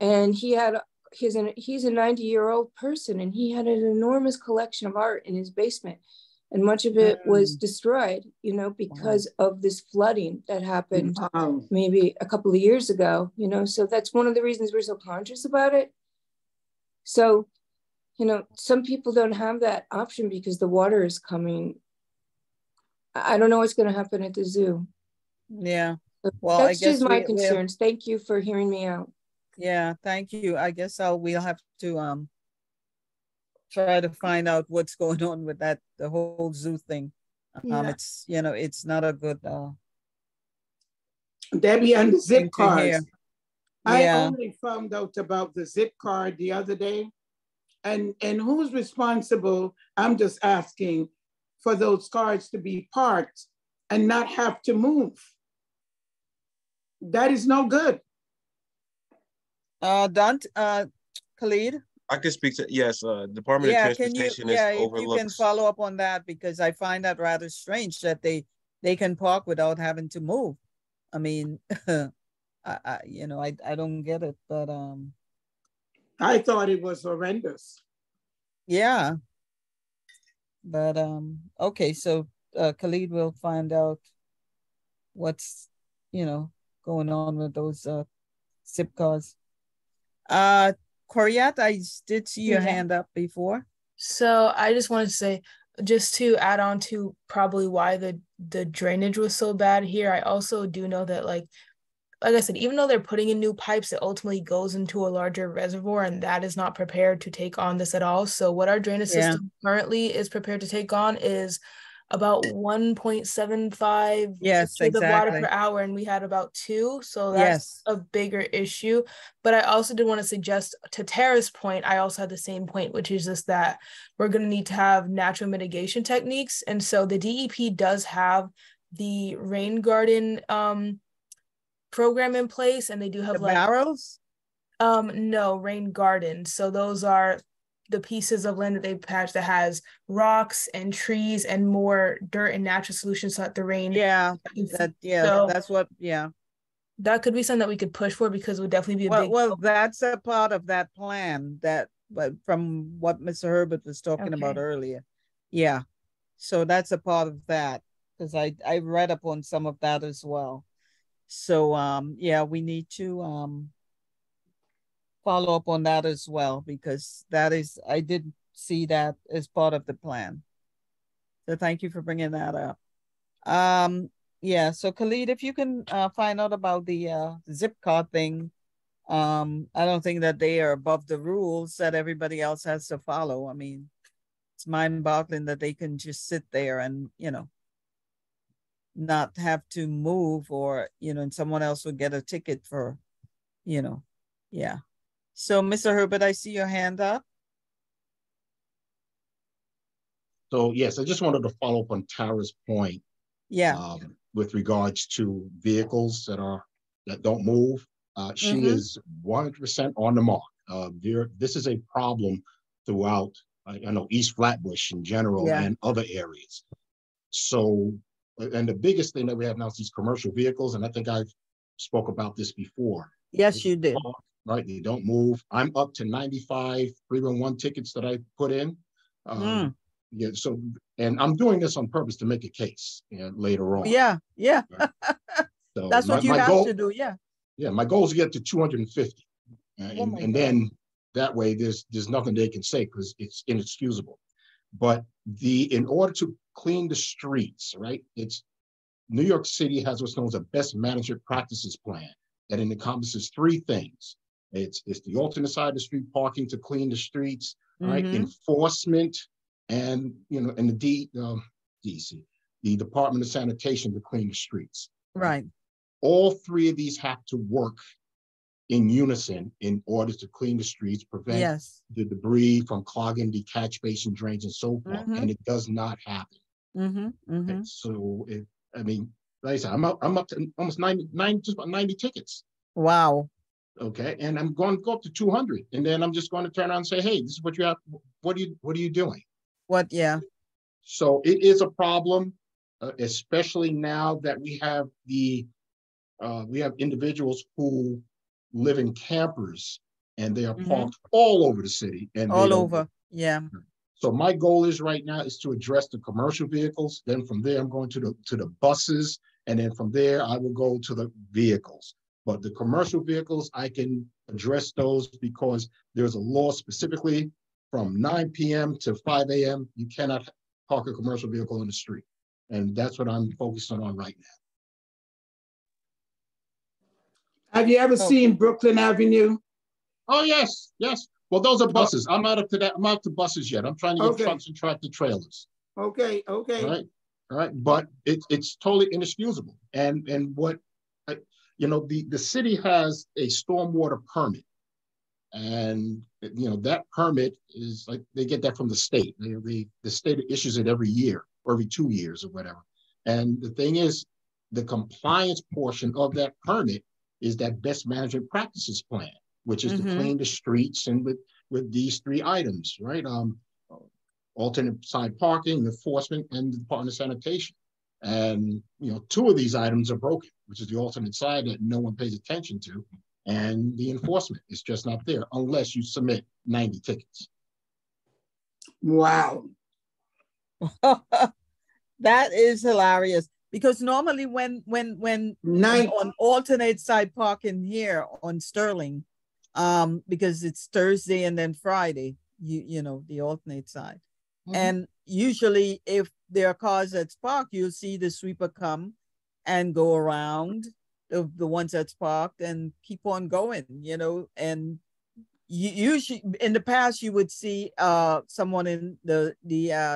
And he's a 90-year-old person, and he had an enormous collection of art in his basement. And much of it was destroyed, you know, because of this flooding that happened maybe a couple of years ago, you know. So that's one of the reasons we're so conscious about it. So, you know, some people don't have that option because the water is coming. I don't know what's going to happen at the zoo.
Yeah.
So
well,
that's just my concerns. Thank you for hearing me out.
Yeah, thank you. I guess we'll have to try to find out what's going on with that, the whole zoo thing. It's, you know, it's not a good
Debbie, and the zip cards. I
Yeah.
only found out about the zip card the other day. And who's responsible, I'm just asking, for those cars to be parked and not have to move? That is no good.
Khalid?
I can speak to, yes, Department of Transportation is overlooks.
If you can follow up on that, because I find that rather strange that they can park without having to move. I mean, I don't get it, but
I thought it was horrendous.
Yeah. But okay, so Khalid will find out what's, you know, going on with those zip cars. Coriat, I did see your hand up before.
So I just wanted to say, just to add on to probably why the drainage was so bad here, I also do know that like I said, even though they're putting in new pipes, it ultimately goes into a larger reservoir, and that is not prepared to take on this at all. So what our drainage system currently is prepared to take on is about 1.75 liters of water per hour, and we had about 2. So that's a bigger issue. But I also did want to suggest, to Tara's point, I also had the same point, which is just that we're going to need to have natural mitigation techniques. And so the DEP does have the rain garden program in place, and they do have
barrels.
No, rain gardens. So those are the pieces of land that they patch that has rocks and trees and more dirt and natural solutions so that the rain.
That's what.
That could be something that we could push for, because it would definitely be a big.
Well, that's a part of that plan that, from what Mr. Herbert was talking about earlier. Yeah, so that's a part of that, because I read up on some of that as well. So we need to follow up on that as well, because I did see that as part of the plan. So thank you for bringing that up. So Khalid, if you can find out about the zip card thing, I don't think that they are above the rules that everybody else has to follow. I mean, it's mind-boggling that they can just sit there and, you know, not have to move, or, you know, and someone else would get a ticket for, you know, So Mr. Herbert, I see your hand up.
So yes, I just wanted to follow up on Tara's point. With regards to vehicles that don't move. She is 100% on the mark. This is a problem throughout, I know, East Flatbush in general and other areas. So, and the biggest thing that we have now is these commercial vehicles, and I think I've spoke about this before.
Yes, you did.
Right, they don't move. I'm up to 95 311 tickets that I put in. So, and I'm doing this on purpose to make a case later on.
Right? So that's what you have to do.
My goal is to get to 250, and then that way there's nothing they can say because it's inexcusable. But in order to clean the streets, right? It's New York City has what's known as a best management practices plan that encompasses 3 things. It's the alternate side of the street parking to clean the streets, right? Enforcement, and and the DEC, the Department of Sanitation, to clean the streets.
Right.
All 3 of these have to work in unison in order to clean the streets, prevent the debris from clogging the catch basin drains and so forth. And it does not happen. Okay, so I mean, like I said, I'm up to almost 90 tickets.
Wow.
Okay, and I'm going to go up to 200, and then I'm just going to turn around and say, hey, this is what you have. What are you doing? So it is a problem, especially now that we have individuals who live in campers and they are parked all over the city. And
all over, yeah.
So my goal is right now is to address the commercial vehicles. Then from there, I'm going to the buses, and then from there, I will go to the vehicles. But the commercial vehicles, I can address those because there's a law specifically from 9 p.m. to 5 a.m. You cannot park a commercial vehicle on the street. And that's what I'm focusing on right now.
Have you ever seen Brooklyn Avenue?
Oh, yes, yes. Well, those are buses. I'm not up to that. I'm not up to buses yet. I'm trying to get trucks and tractor trailers.
Okay, okay.
All right. But it's totally inexcusable. And what, the city has a stormwater permit. And, that permit is like, they get that from the state. The state issues it every year or every 2 years or whatever. And the thing is, the compliance portion of that permit is that best management practices plan, which is to clean the streets and with these 3 items, right? Alternate side parking, enforcement, and the Department of Sanitation. And 2 of these items are broken, which is the alternate side that no one pays attention to, and the enforcement is just not there unless you submit 90 tickets.
Wow.
That is hilarious. Because normally when on alternate side parking here on Sterling, because it's Thursday and then Friday, the alternate side. And usually if there are cars that's parked, you'll see the sweeper come and go around the ones that's parked and keep on going, and you usually in the past you would see someone in the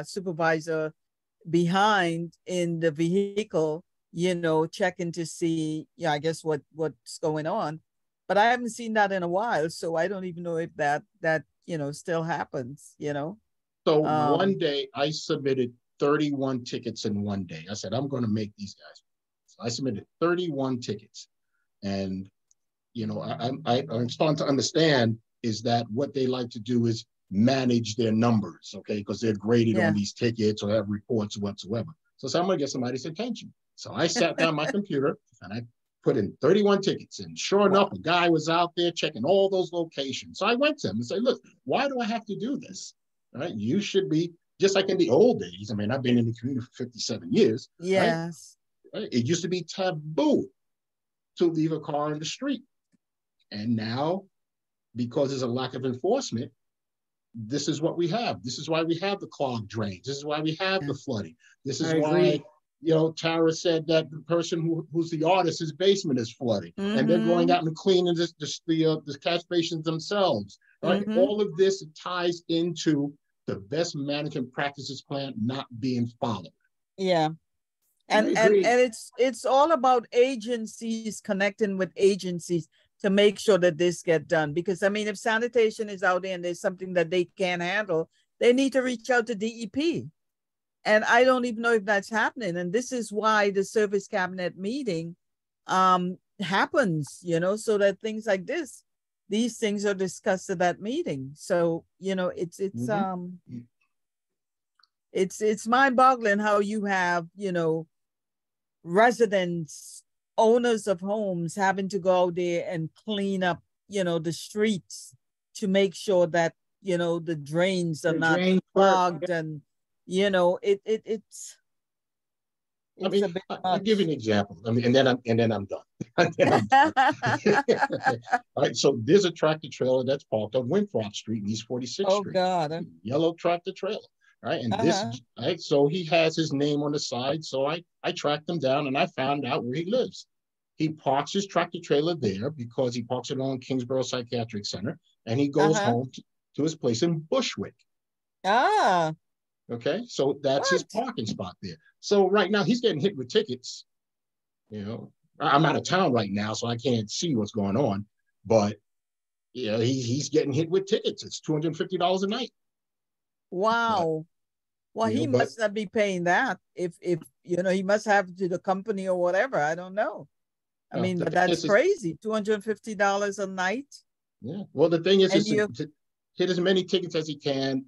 supervisor behind in the vehicle, checking to see, I guess what's going on. But I haven't seen that in a while, so I don't even know if that still happens,
So one day I submitted 31 tickets in one day. I said, I'm going to make these guys. So I submitted 31 tickets. And, I'm starting to understand is that what they like to do is manage their numbers, okay? Because they're graded on these tickets or have reports whatsoever. So I'm going to get somebody's attention. So I sat down my computer and I put in 31 tickets. And sure enough, a guy was out there checking all those locations. So I went to him and said, look, why do I have to do this? All right, you should be just like in the old days. I mean, I've been in the community for 57 years.
Yes.
Right? It used to be taboo to leave a car in the street. And now, because there's a lack of enforcement, this is what we have. This is why we have the clogged drains. This is why we have the flooding. This is why, Tara said that the person who's the artist, his basement is flooding. And they're going out and cleaning the catch basins themselves. Right? All of this ties into the best management practices plan not being followed.
Yeah. And it's all about agencies connecting with agencies to make sure that this get done. Because I mean, if sanitation is out there and there's something that they can't handle, they need to reach out to DEP. And I don't even know if that's happening. And this is why the service cabinet meeting happens, so that things like these things are discussed at that meeting. So, it's mind-boggling how you have, residents, owners of homes having to go out there and clean up, the streets to make sure that, the drains are not clogged. And, it's
I'll give you an example. I mean, and then I'm done. All right. So there's a tractor trailer that's parked on Winthrop Street in East 46th Street.
Oh God.
Yellow tractor trailer. Right. And so he has his name on the side. So I tracked him down and I found out where he lives. He parks his tractor trailer there because he parks it on Kingsborough Psychiatric Center, and he goes home to his place in Bushwick. Okay, so that's his parking spot there. So right now he's getting hit with tickets. I'm out of town right now, so I can't see what's going on. But he's getting hit with tickets. It's $250 a night.
Wow. Well, he must not be paying that. If he must have to the company or whatever. I don't know. I mean, but that's crazy. $250 a night.
Yeah. Well, the thing is to hit as many tickets as we can,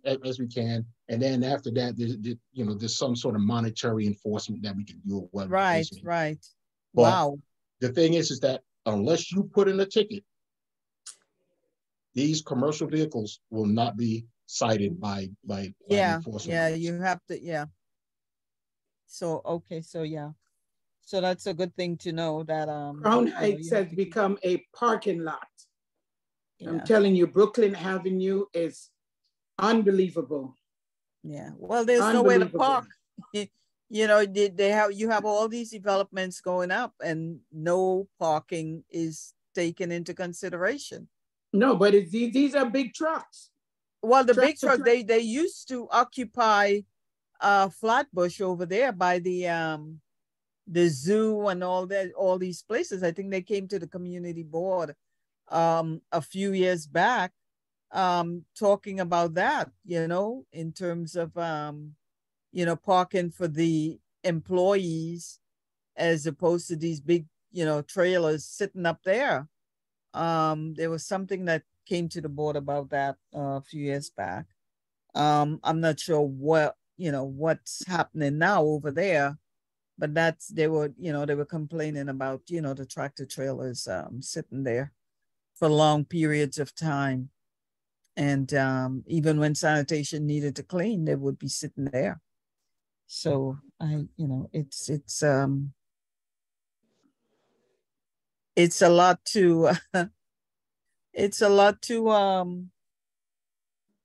and then after that, there's some sort of monetary enforcement that we can do.
Right.
But the thing is that unless you put in a ticket, these commercial vehicles will not be cited by enforcement.
Yeah, you have to, yeah. So, okay, so yeah. So that's a good thing to know that
Crown Heights has become a parking lot.
Yeah.
I'm telling you, Brooklyn Avenue is unbelievable.
Yeah, well, there's nowhere to park. You know, you have all these developments going up and no parking is taken into consideration.
No, but these are big trucks.
Well, the big truck, they used to occupy Flatbush over there by the zoo and all these places. I think they came to the community board a few years back talking about that, you know, in terms of you know, parking for the employees as opposed to these big, you know, trailers sitting up there. There was something that came to the board about that a few years back. I'm not sure what, you know, what's happening now over there, but they were complaining about, you know, the tractor trailers sitting there for long periods of time. And even when sanitation needed to clean, they would be sitting there. So you know, it's a lot to it's a lot to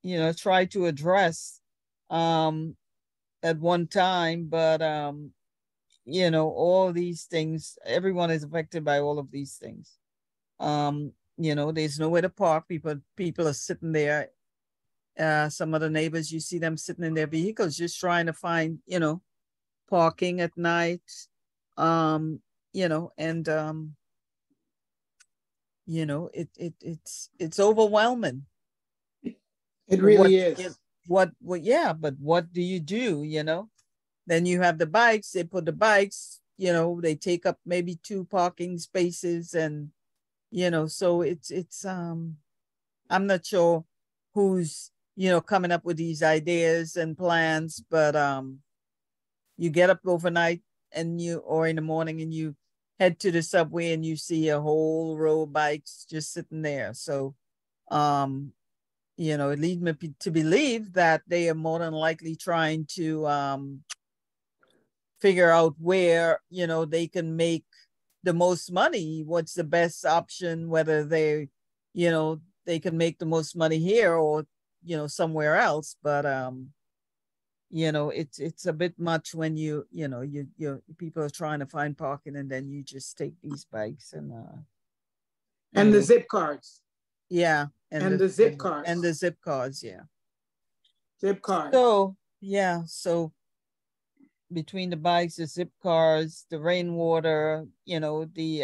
you know, try to address at one time, but you know, all these things, everyone is affected by all of these things. You know, there's nowhere to park. People are sitting there. Some of the neighbors, you see them sitting in their vehicles just trying to find, you know, parking at night. You know, and you know, it's overwhelming.
It really is.
Yeah, but what do? You know, then you have the bikes, they put the bikes, you know, they take up maybe 2 parking spaces, and you know, so it's I'm not sure who's, you know, coming up with these ideas and plans, but you get up overnight or in the morning and you head to the subway and you see a whole row of bikes just sitting there. So you know, it leads me to believe that they are more than likely trying to figure out where, you know, they can make the most money. What's the best option, whether they, you know, they can make the most money here or, you know, somewhere else. But you know, it's a bit much when you know, people are trying to find parking and then you just take these bikes
and the zip cards.
Yeah.
And the zip cards.
And the zip cards, yeah.
Zip cards.
So yeah, so between the bikes, the zip cars, the rainwater, you know, the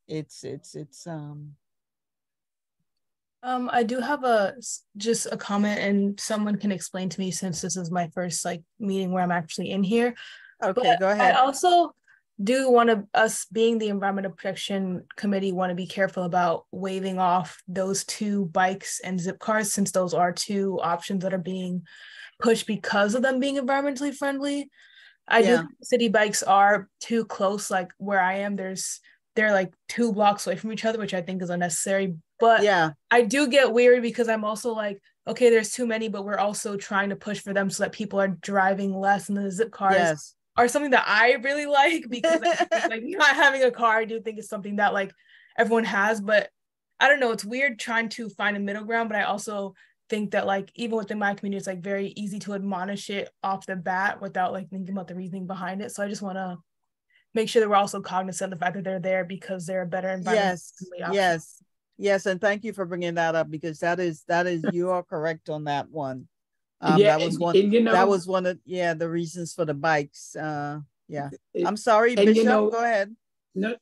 it's
I do have just a comment, and someone can explain to me, since this is my first like meeting where I'm actually in here.
Okay, go ahead.
I also do want us being the Environmental Protection Committee want to be careful about waiving off those 2 bikes and zip cars, since those are 2 options that are being pushed because of them being environmentally friendly. I do think city bikes are too close, like where I am, they're like 2 blocks away from each other, which I think is unnecessary. But yeah, I do get weary because I'm also like, okay, there's too many, but we're also trying to push for them so that people are driving less, and the zip cars are something that I really like, because like not having a car, I do think is something that like everyone has, but I don't know, it's weird trying to find a middle ground. But I also think that like even within my community, it's like very easy to admonish it off the bat without like thinking about the reasoning behind it. So I just want to make sure that we're also cognizant of the fact that they're there because they're a better environment.
Yes, and thank you for bringing that up, because that is you are correct on that one. That was one. And, you know, that was one of the reasons for the bikes. I'm sorry, Bishop. You know, go ahead.
No,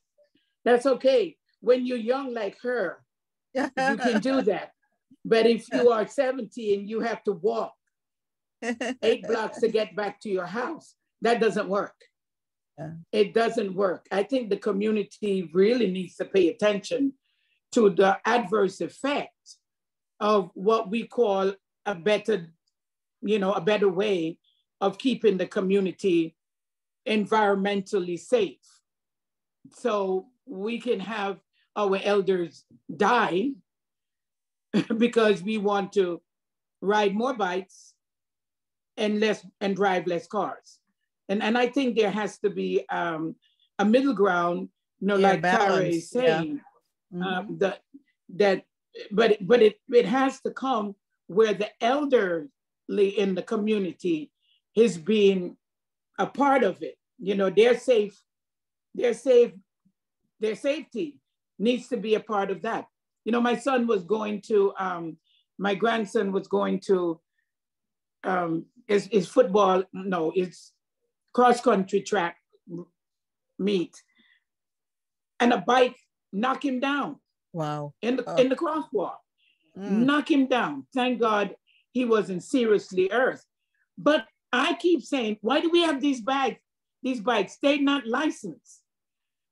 that's okay. When you're young like her, you can do that. But if you are 70 and you have to walk 8 blocks to get back to your house, that doesn't work. It doesn't work. I think the community really needs to pay attention to the adverse effect of what we call a better way of keeping the community environmentally safe. So we can have our elders die because we want to ride more bikes and drive less cars. And I think there has to be a middle ground, like Clara is saying, but it has to come where the elderly in the community is being a part of it. Their safety needs to be a part of that. My grandson was going to his football, no, it's cross-country track meet, and a bike knocked him down.
Wow.
In the crosswalk. Knock him down. Thank God he wasn't seriously hurt. But I keep saying, why do we have these bikes? They're not licensed.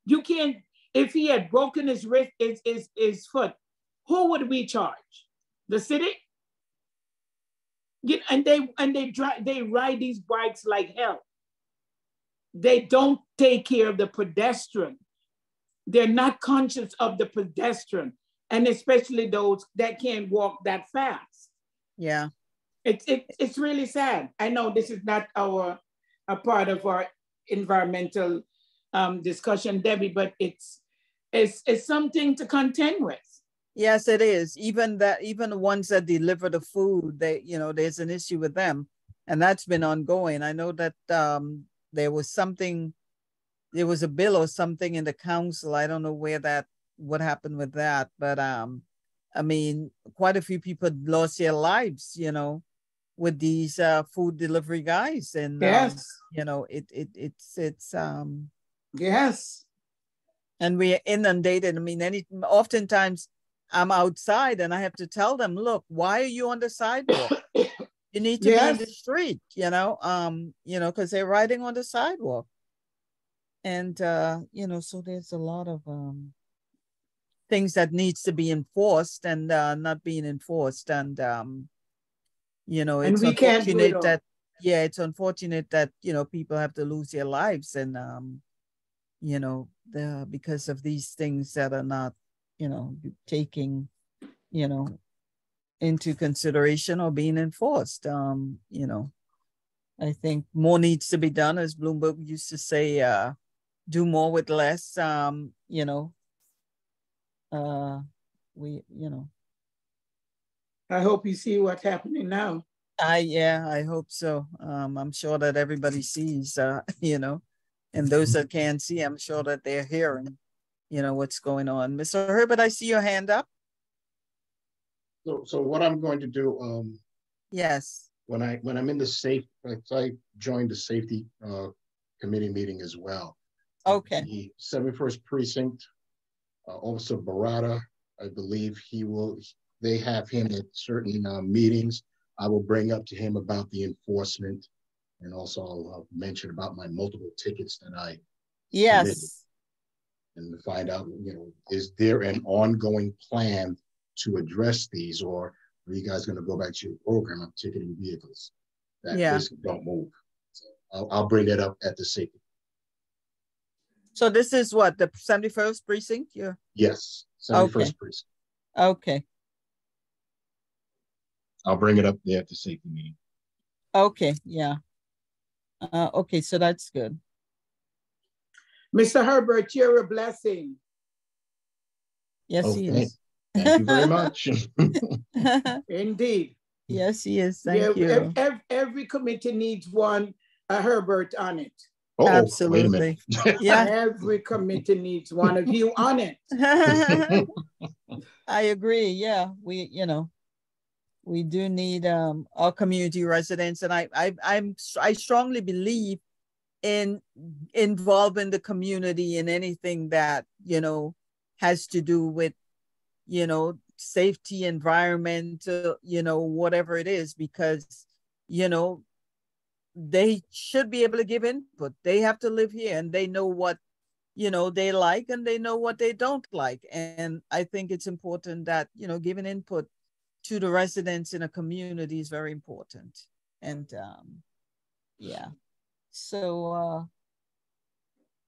You can't, if he had broken his wrist, his foot, who would we charge? The city? And they ride these bikes like hell. They don't take care of the pedestrian. They're not conscious of the pedestrian, and especially those that can't walk that fast.
Yeah.
It's really sad. I know this is not a part of our environmental discussion, Debbie, but it's something to contend with.
Yes, it is. Even the ones that deliver the food, there's an issue with them, and that's been ongoing. I know that there was a bill or something in the council. I don't know what happened with that, but I mean, quite a few people lost their lives, with these food delivery guys, and
yes,
it's
yes,
and we're inundated. I mean, oftentimes I'm outside and I have to tell them, look, why are you on the sidewalk? You need to be in the street, because they're riding on the sidewalk. And, so there's a lot of things that needs to be enforced and not being enforced. And, it's unfortunate that, it's unfortunate that, people have to lose their lives and, because of these things that are not, taking, into consideration or being enforced. I think more needs to be done, as Bloomberg used to say, do more with less.
I hope you see what's happening now.
I hope so. I'm sure that everybody sees, and those that can't see, I'm sure that they're hearing, what's going on. Mr. Herbert, I see your hand up.
So what I'm going to do,
yes,
when I'm in the I joined the safety committee meeting as well.
Okay.
The 71st Precinct, Officer Barada, I believe they have him at certain meetings. I will bring up to him about the enforcement, and also I'll mention about my multiple tickets that I submitted, and to find out, is there an ongoing plan to address these, or are you guys going to go back to your program of ticketing vehicles that basically don't move? So I'll bring that up at the safety.
So this is what, the 71st Precinct? Yeah.
Yes, 71st Precinct.
Okay.
I'll bring it up there at the safety meeting.
Okay, yeah. Okay, so that's good.
Mr. Herbert, you're a blessing.
Yes, he is.
Thank you very much.
Indeed.
Yes, he is. Thank you.
Every committee needs one Herbert on it.
Absolutely.
Yeah. Every committee needs one of you on it.
I agree. Yeah, we do need our community residents, and I strongly believe in involving the community in anything that has to do with safety, environment, whatever it is, because they should be able to give input. They have to live here, and they know what they like, and they know what they don't like. And I think it's important that giving input to the residents in a community is very important. And so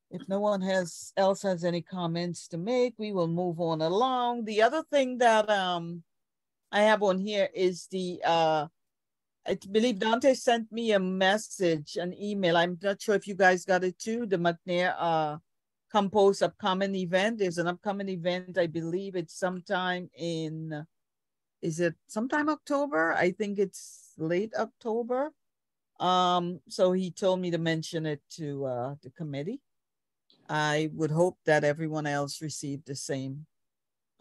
if no one else has any comments to make, we will move on along. The other thing that I have on here is the, I believe Dante sent me a message, an email. I'm not sure if you guys got it too. The McNair Compost upcoming event. There's an upcoming event. I believe it's sometime in, is it sometime October? I think it's late October. So he told me to mention it to the committee. I would hope that everyone else received the same.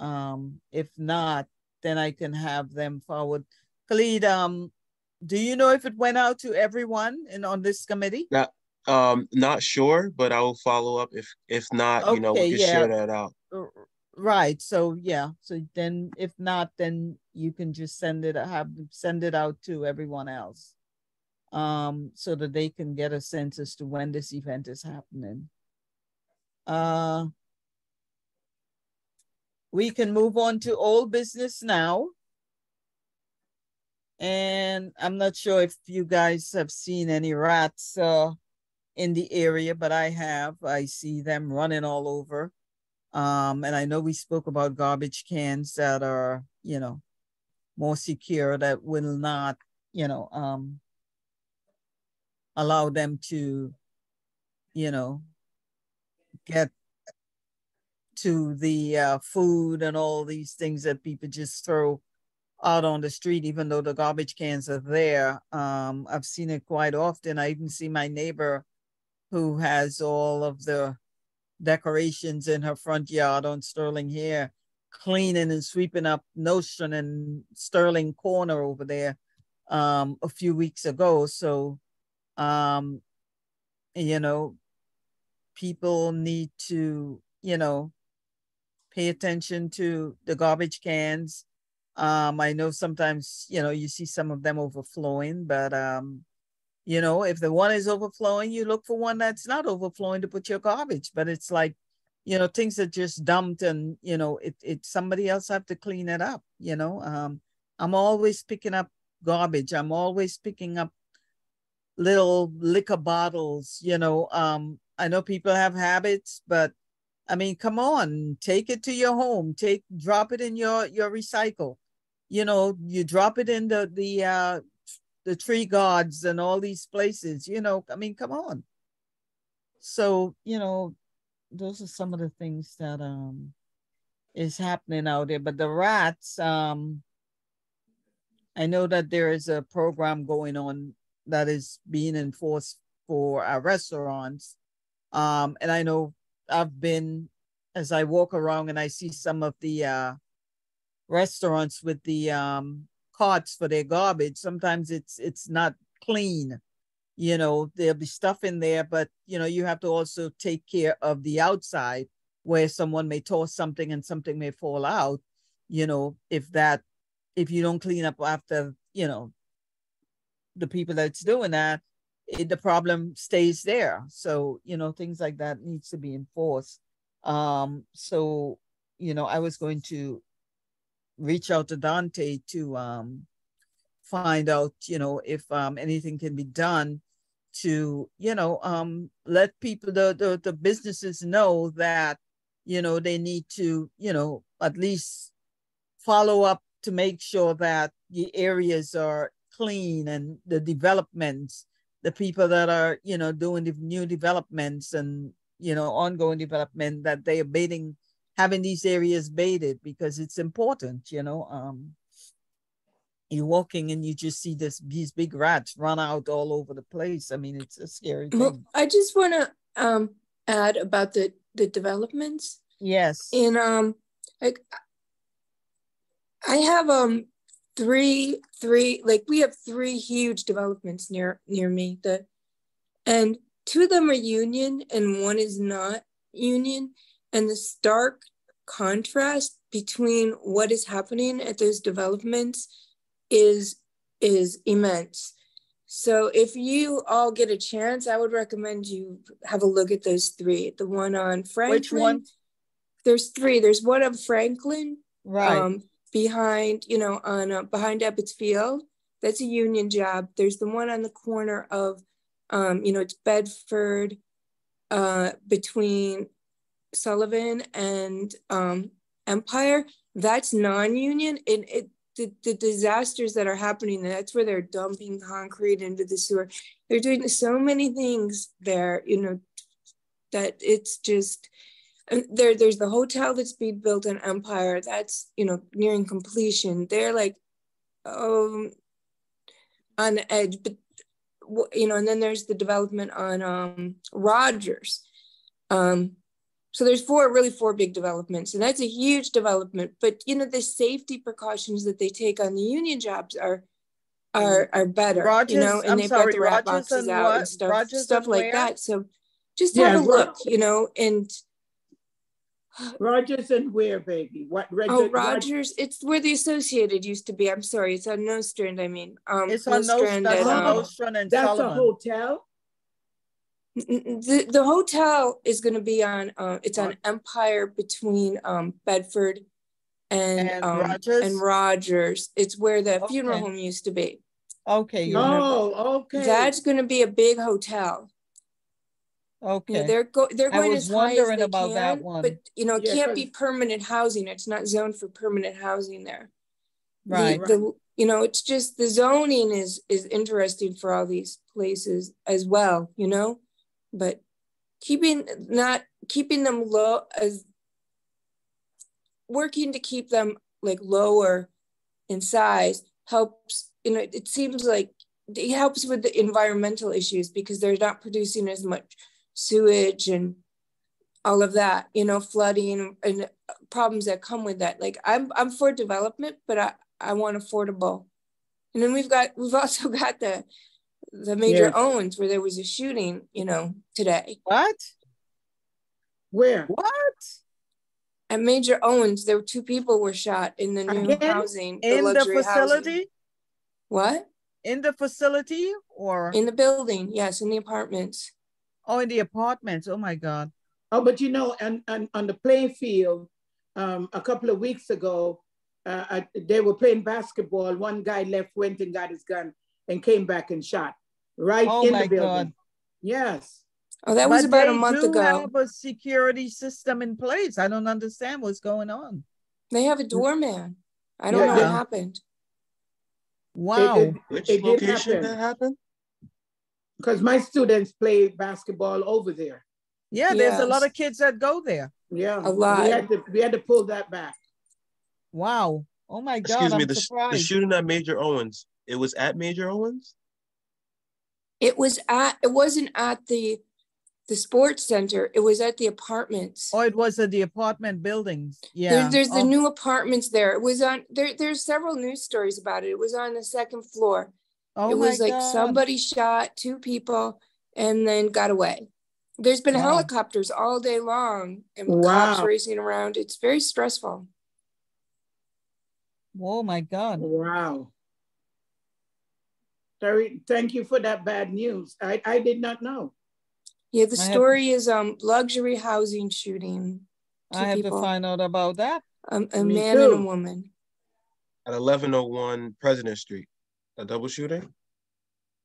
If not, then I can have them forward. Khalid, do you know if it went out to everyone on this committee?
Not sure, but I will follow up. If not,
okay,
you know, we can share that out.
Right. So yeah. So then if not, then you can just send it out to everyone else. So that they can get a sense as to when this event is happening. We can move on to old business now. And I'm not sure if you guys have seen any rats in the area, but I have. I see them running all over. And I know we spoke about garbage cans that are, you know, more secure, that will not, you know, allow them to, you know, get to the food and all these things that people just throw out on the street, even though the garbage cans are there. I've seen it quite often. I even see my neighbor who has all of the decorations in her front yard on Sterling here, cleaning and sweeping up Nostrand and Sterling Corner over there a few weeks ago. So, you know, people need to, you know, pay attention to the garbage cans. I know sometimes, you know, you see some of them overflowing, but, you know, if the one is overflowing, you look for one that's not overflowing to put your garbage. But it's like, you know, things are just dumped and, you know, it somebody else have to clean it up, you know. I'm always picking up garbage. I'm always picking up little liquor bottles, you know. I know people have habits, but I mean, come on, take it to your home. Drop it in your recycle. You know, you drop it in the tree guards and all these places. You know, I mean, come on. So, you know, those are some of the things that is happening out there. But the rats, I know that there is a program going on that is being enforced for our restaurants. And I know I've been, as I walk around and I see some of the restaurants with the carts for their garbage, sometimes it's not clean. You know, there'll be stuff in there, but, you know, you have to also take care of the outside where someone may toss something and something may fall out. You know, if you don't clean up after, you know, the people that's doing that, the problem stays there. So, you know, things like that needs to be enforced. So, you know, I was going to reach out to Dante to find out, you know, if anything can be done to, you know, let people, the businesses know that, you know, they need to, you know, at least follow up to make sure that the areas are clean, and the developments, the people that are, you know, doing the new developments and, you know, ongoing development, that they are having these areas baited, because it's important, you know. You're walking and you just see these big rats run out all over the place. I mean, it's a scary thing.
Well, I just want to add about the developments.
Yes.
And like I have three like we have three huge developments near me, and two of them are union and one is not union, and the stark contrast between what is happening at those developments is immense. So if you all get a chance, I would recommend you have a look at those three. The one on Franklin.
Which one?
There's three. There's one on Franklin.
Right.
Behind, you know, behind Ebbets Field. That's a union job. There's the one on the corner of, you know, it's Bedford, between Sullivan and Empire. That's non-union. the disasters that are happening. That's where they're dumping concrete into the sewer. They're doing so many things there, you know, that it's just, there's the hotel that's being built in Empire that's, you know, nearing completion. They're like on the edge, but you know, and then there's the development on Rogers. So there's four big developments, and that's a huge development. But you know, the safety precautions that they take on the union jobs are better.
Rogers,
you know, and they've got the rat boxes out and stuff like that. So just have a look, you know, and
Rogers and where, baby? What?
Rogers. It's where the Associated used to be. I'm sorry, it's on Nostrand. I mean,
it's on Nostrand. Nostrand and
that's
Solomon.
a hotel.
The hotel is going to be on. It's on Empire between Bedford and Rogers. It's where the funeral home used to be.
Okay.
Okay.
That's going to be a big hotel.
Okay.
You know, they're going as high as they
about
can,
that one.
but you know, it can't be permanent housing. It's not zoned for permanent housing there.
Right.
You know, it's just the zoning is interesting for all these places as well, you know, but keeping them low, as working to keep them like lower in size helps. You know, it seems like it helps with the environmental issues because they're not producing as much sewage and all of that, you know, flooding and problems that come with that. Like I'm for development, but I want affordable. And then we've also got the Major Owens, where there was a shooting, you know, today.
What?
Where?
What?
At Major Owens, there were 2 people were shot in the new housing,
in the facility.
Housing. What?
In the facility or
in the building? Yes, in the apartments.
Oh, in the apartments. Oh my God.
Oh, but you know, and on the playing field, a couple of weeks ago, they were playing basketball. One guy went and got his gun and came back and shot right in the building. God. Yes.
Oh, that was about a month ago. They
have a security system in place. I don't understand what's going on.
They have a doorman. I don't know what happened.
Wow.
Which location that happened?
Because my students play basketball over there.
Yeah, there's a lot of kids that go there.
Yeah,
a lot.
We had to pull that back.
Wow. Oh my God.
Excuse me, the shooting at Major Owens. It was at Major Owens?
It wasn't at the sports center. It was at the apartments.
Oh, it was at the apartment buildings. Yeah.
There's the new apartments there. It was on there's several news stories about it. It was on the 2nd floor.
Oh,
it was like somebody shot 2 people and then got away. There's been helicopters all day long and cops racing around. It's very stressful.
Oh my God.
Wow. Terry, thank you for that bad news. I did not know.
Yeah, the story is luxury housing shooting.
I have to find out about that.
A man and a woman.
At 1101 President Street. A double shooting?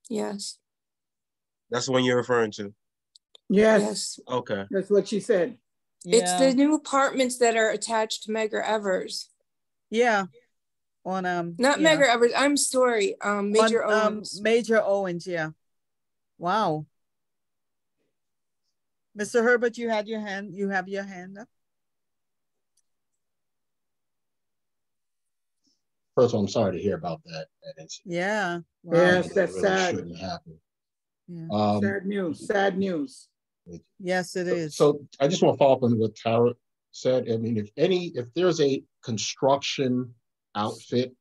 Yes.
That's the one you're referring to?
Yes.
Okay.
That's what she said.
Yeah. It's the new apartments that are attached to Medgar Evers.
Yeah. On
not Medgar Evers. I'm sorry. Major Owens.
Major Owens. Yeah. Wow. Mr. Herbert, you have your hand up.
First of all, I'm sorry to hear about that incident.
Yeah.
Wow. Yes, that's really sad.
Shouldn't happen.
Yeah. Sad news. Sad news.
Yes, it is.
So I just want to follow up on what Tara said. I mean, if there's a construction outfit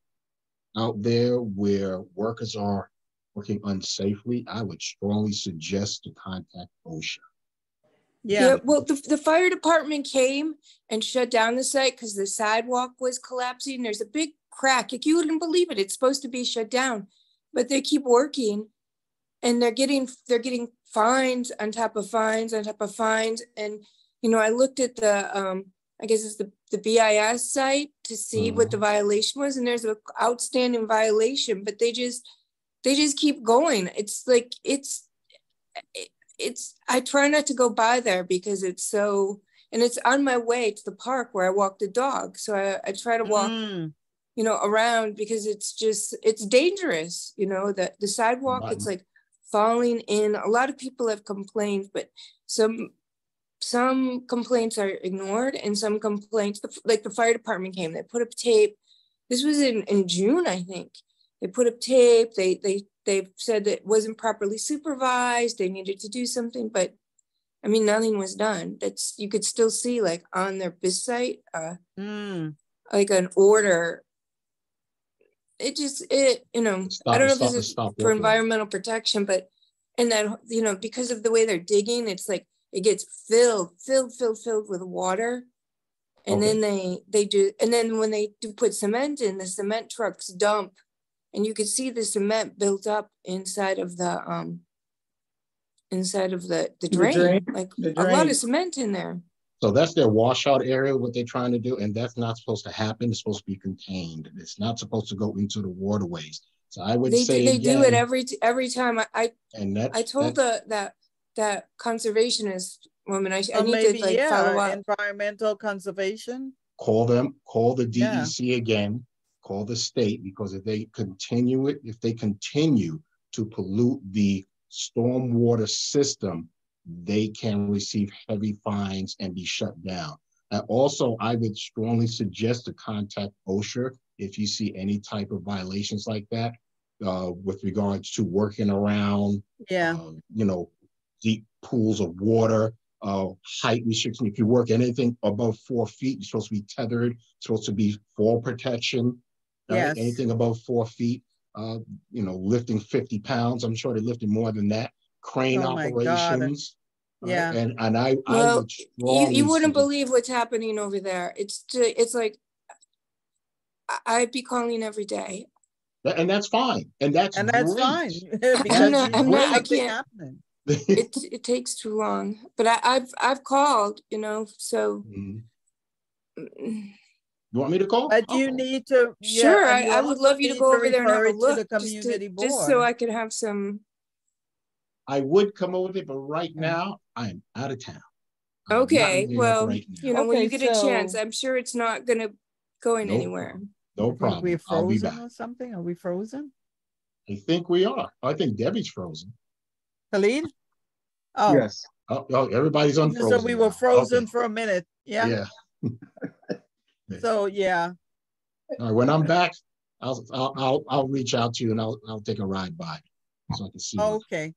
out there where workers are working unsafely, I would strongly suggest to contact OSHA.
Yeah, well, the fire department came and shut down the site because the sidewalk was collapsing. There's a big crack. You wouldn't believe it. It's supposed to be shut down, but they keep working, and they're getting fines on top of fines on top of fines. And you know, I looked at the I guess it's the BIS site to see what the violation was, and there's an outstanding violation, but they just keep going. It's like it's I try not to go by there because it's so, and it's on my way to the park where I walk the dog. So I try to walk you know, around, because it's dangerous, you know, the sidewalk, it's like falling in. A lot of people have complained, but some complaints are ignored, and some complaints, like the fire department came, they put up tape. This was in June, I think. They put up tape. They said that it wasn't properly supervised. They needed to do something, but I mean, nothing was done. You could still see, like, on their BIS site, like an order. You know, I don't know if this is for environmental protection, but, and then, you know, because of the way they're digging, it's like, it gets filled with water. And then they do, and then when they do put cement in, the cement trucks dump, and you could see the cement built up inside of the drain, like a lot of cement in there.
So that's their washout area, what they're trying to do, and that's not supposed to happen. It's supposed to be contained. It's not supposed to go into the waterways. So I would say
they do it every time. I told that conservationist woman, I need to like follow up.
Environmental conservation.
Call the DEC again, call the state, because if they continue to pollute the stormwater system, they can receive heavy fines and be shut down. And also, I would strongly suggest to contact OSHA if you see any type of violations like that, with regards to working around, you know, deep pools of water, height restriction. If you work anything above 4 feet, you're supposed to be tethered, supposed to be fall protection. Right? Anything above 4 feet, you know, lifting 50 pounds. I'm sure they're lifting more than that. Crane operations. And I would strongly
you wouldn't believe what's happening over there. It's like, I'd be calling every day.
And that's fine. And that's
fine.
I can't. It takes too long. But I've called, you know, so.
You want me to call?
But you need to.
Sure, I would love you to go over there and have a look, just so I could have some.
I would come over there, but right now I'm out of town.
Okay, well, you know, when you get a chance, I'm sure it's not going to go anywhere.
No problem.
We're frozen or something? Are we frozen?
I think we are. I think Debbie's frozen.
Khalid? Oh.
Yes. Oh, everybody's unfrozen.
So we were frozen for a minute. Yeah. So, yeah.
All right, when I'm back, I'll reach out to you and I'll take a ride by so I can see.
Okay.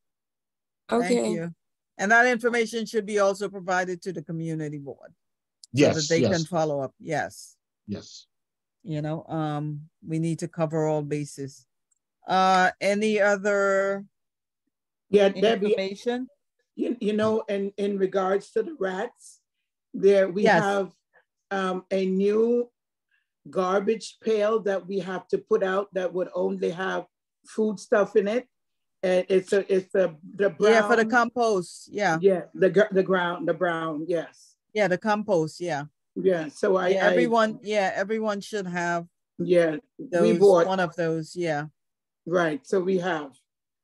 Thank you. And that information should be also provided to the community board.
Yes.
So that they can follow up. Yes.
Yes.
You know, we need to cover all bases. Any other information?
Debbie, you know, in regards to the rats, there we have a new garbage pail that we have to put out that would only have food stuff in it. And it's the brown.
For the compost. Yeah,
the brown. Yes.
Yeah, the compost. Yeah.
Yeah. So
everyone should have.
Yeah.
We bought one of those. Yeah.
Right. So we have.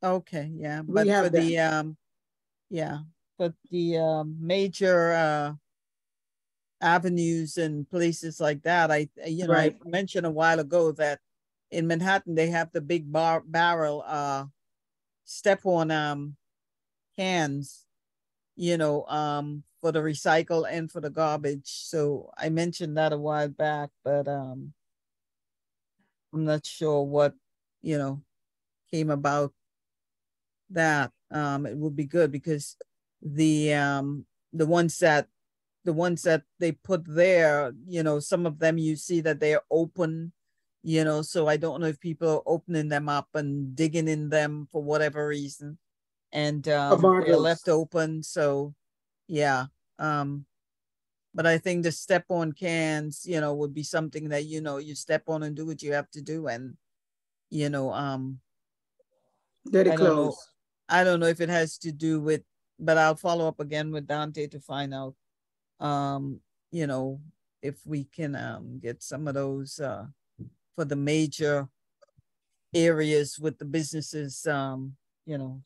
Okay. Yeah. But for the major avenues and places like that, I mentioned a while ago that in Manhattan they have the big barrel step-on cans, you know, for the recycle and for the garbage. So I mentioned that a while back, but I'm not sure what, you know, came about that. It would be good because the ones that they put there, you know, some of them you see that they're open, you know, so I don't know if people are opening them up and digging in them for whatever reason, and they're left open. So yeah, but I think the step-on cans, you know, would be something that, you know, you step on and do what you have to do, and you know, I don't know if it has to do with, but I'll follow up again with Dante to find out, you know, if we can get some of those for the major areas with the businesses, you know,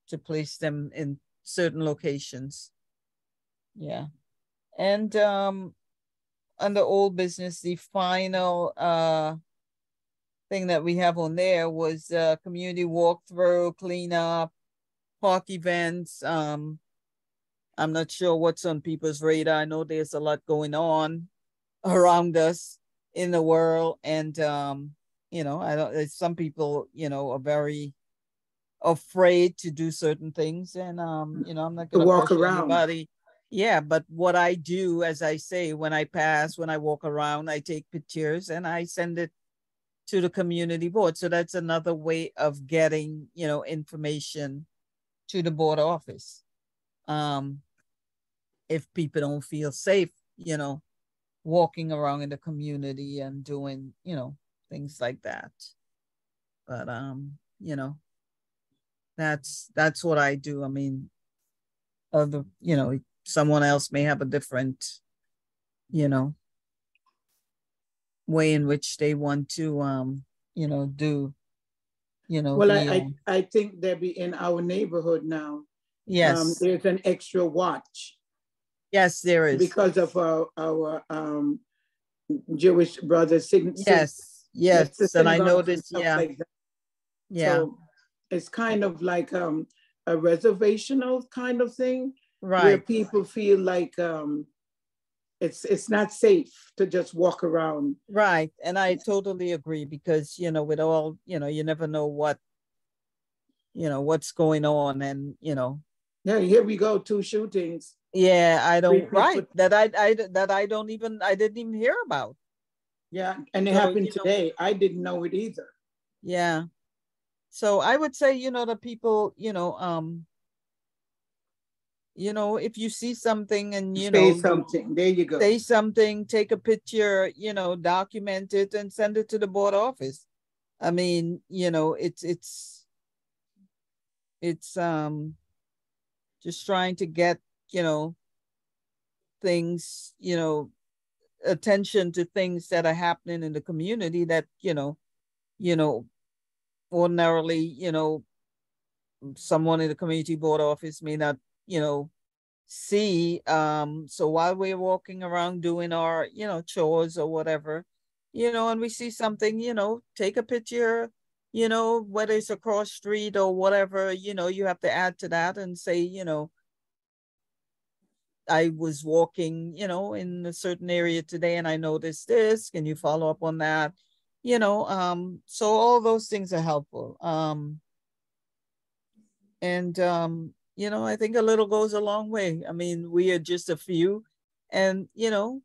to place them in certain locations. Yeah. And under old business, the final thing that we have on there was community walkthrough, cleanup, park events. I'm not sure what's on people's radar. I know there's a lot going on around us in the world, and you know, I don't. Some people, you know, are very afraid to do certain things, and you know, I'm not going to
walk
pressure
around.
anybody. Yeah, but what I do, as I say, when I pass, when I walk around, I take pictures and I send it to the community board. So that's another way of getting, you know, information to the board office. If people don't feel safe, you know, walking around in the community and doing, you know, things like that. But you know, that's what I do. I mean, other, you know, someone else may have a different, you know, way in which they want to you know, do, you know.
Well, I think, Debbie, in our neighborhood now,
yes,
there's an extra watch.
Yes, there is,
because of our Jewish brothers.
Yes, and I noticed, yeah,
like that.
Yeah.
So it's kind of like a reservational kind of thing,
right,
where people feel like it's not safe to just walk around.
Right, and I totally agree, because, you know, with all, you know, you never know what, you know, what's going on, and, you know.
Yeah, here we go, 2 shootings.
Yeah, I don't, right, that I didn't even hear about.
Yeah, and it happened today. I didn't know it either.
Yeah. So I would say, you know, the people, you know, if you see something and, you know,
say something, there you go.
Say something, take a picture, you know, document it and send it to the board office. I mean, you know, it's just trying to get, you know, things, you know, attention to things that are happening in the community that, you know, ordinarily, you know, someone in the community board office may not, you know, see. So while we're walking around doing our, you know, chores or whatever, you know, and we see something, you know, take a picture, you know, whether it's across the street or whatever, you know, you have to add to that and say, you know, I was walking, you know, in a certain area today and I noticed this. Can you follow up on that? You know, so all those things are helpful. You know, I think a little goes a long way. I mean, we are just a few, and, you know,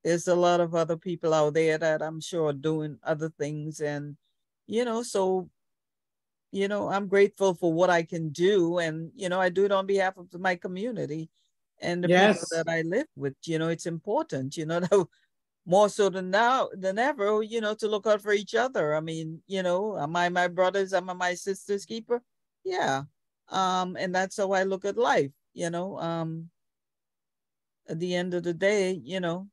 there's a lot of other people out there that I'm sure are doing other things. And, you know, so, you know, I'm grateful for what I can do. And, you know, I do it on behalf of my community and the people that I live with. You know, it's important, you know, more so than ever, you know, to look out for each other. I mean, you know, am I my brothers? Am I my sister's keeper? Yeah. And that's how I look at life, you know. At the end of the day, you know,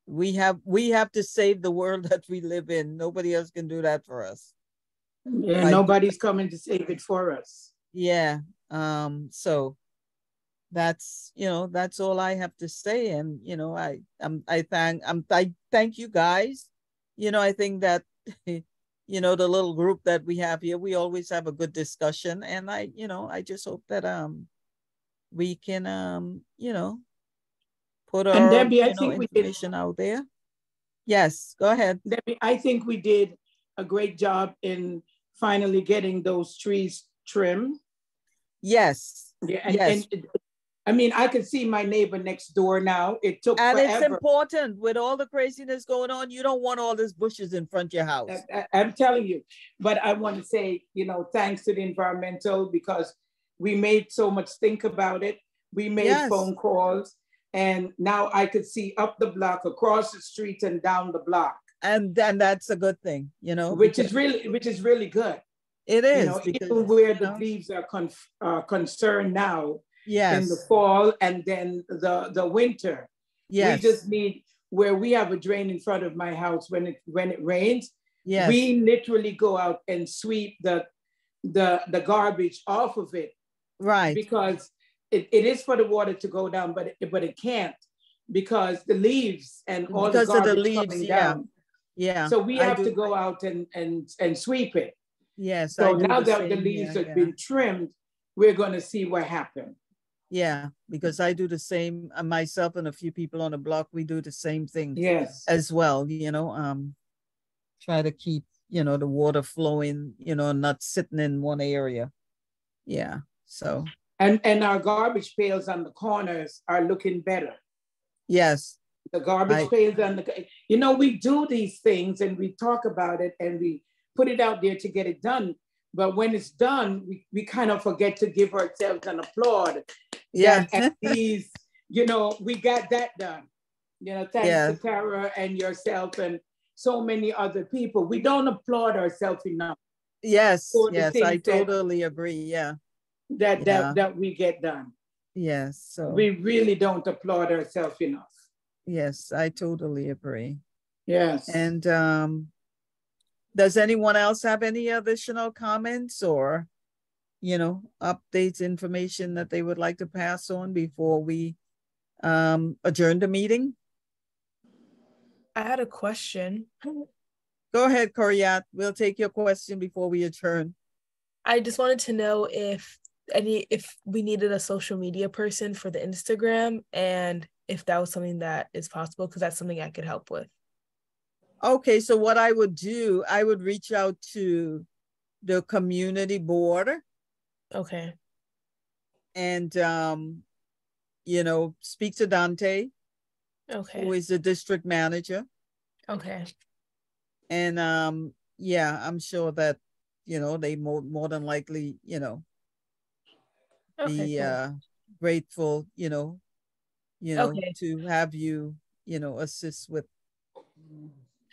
we have to save the world that we live in. Nobody else can do that for us.
Yeah, nobody's coming to save it for us.
Yeah. So that's, you know, that's all I have to say. And, you know, I thank you guys. You know, I think that you know, the little group that we have here, we always have a good discussion. And I just hope that we can you know, put our
Debbie, I think
information out there. Yes, go ahead.
Debbie, I think we did a great job in finally getting those trees trimmed.
Yes.
Yeah, and I mean, I could see my neighbor next door now. It took forever.
It's important with all the craziness going on. You don't want all these bushes in front of your house.
I'm telling you. But I want to say, you know, thanks to the environmental, because we made so much think about it. We made phone calls, and now I could see up the block, across the street, and down the block.
And that's a good thing, you know.
Which is really good.
It is,
you know, because, even where the leaves are concerned now.
Yes.
In the fall and then the winter.
Yes.
We just need, where we have a drain in front of my house, when it rains,
yes,
we literally go out and sweep the garbage off of it.
Right.
Because it is for the water to go down, but it can't, because the leaves and all
because
the garbage
of the leaves,
coming
yeah.
down.
Yeah.
So we
I
have
do.
to go out and sweep it.
Yes.
So
I do
now
the
that the
same
leaves
here,
have been trimmed, we're going to see what happened.
Yeah, because I do the same. Myself and a few people on the block, we do the same thing.
Yes.
As well, you know, try to keep, you know, the water flowing, you know, not sitting in one area. Yeah. So.
And our garbage pails on the corners are looking better.
Yes.
The garbage pails on the, you know, we do these things and we talk about it and we put it out there to get it done. But when it's done, we kind of forget to give ourselves an applaud.
Yeah.
That at least, you know, we got that done. You know, thanks to Tara and yourself and so many other people. We don't applaud ourselves enough.
Yes, yes, I totally agree. Yeah.
That we get done.
Yes. So
we really don't applaud ourselves enough.
Yes, I totally agree.
Yes.
And does anyone else have any additional comments or, you know, updates, information that they would like to pass on before we adjourn the meeting?
I had a question.
Go ahead, Coriat. We'll take your question before we adjourn.
I just wanted to know if we needed a social media person for the Instagram and if that was something that is possible, because that's something I could help with.
Okay, so what I would do, I would reach out to the community board.
Okay.
And, you know, speak to Dante.
Okay.
Who is the district manager.
Okay.
And yeah, I'm sure that, you know, they more than likely, you know, be grateful, you know, to have you, you know, assist with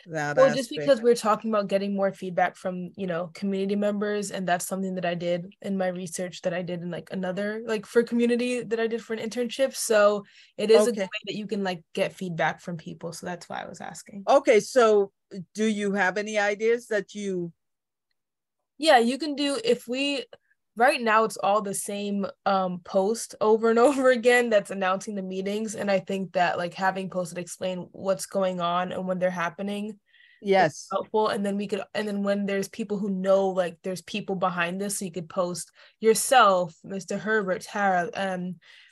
that
well,
aspect.
just because we're talking about getting more feedback from, you know, community members, and that's something that I did in my research that I did in like another, like for community that I did for an internship. So it is a good way that you can like get feedback from people. So that's why I was asking.
Okay, so do you have any ideas that you?
Yeah, you can do, if we, right now it's all the same post over and over again that's announcing the meetings, and I think that like having posts that explain what's going on and when they're happening,
yes,
helpful. And then when there's people who know, like there's people behind this, so you could post yourself, Mr. Herbert, Tara,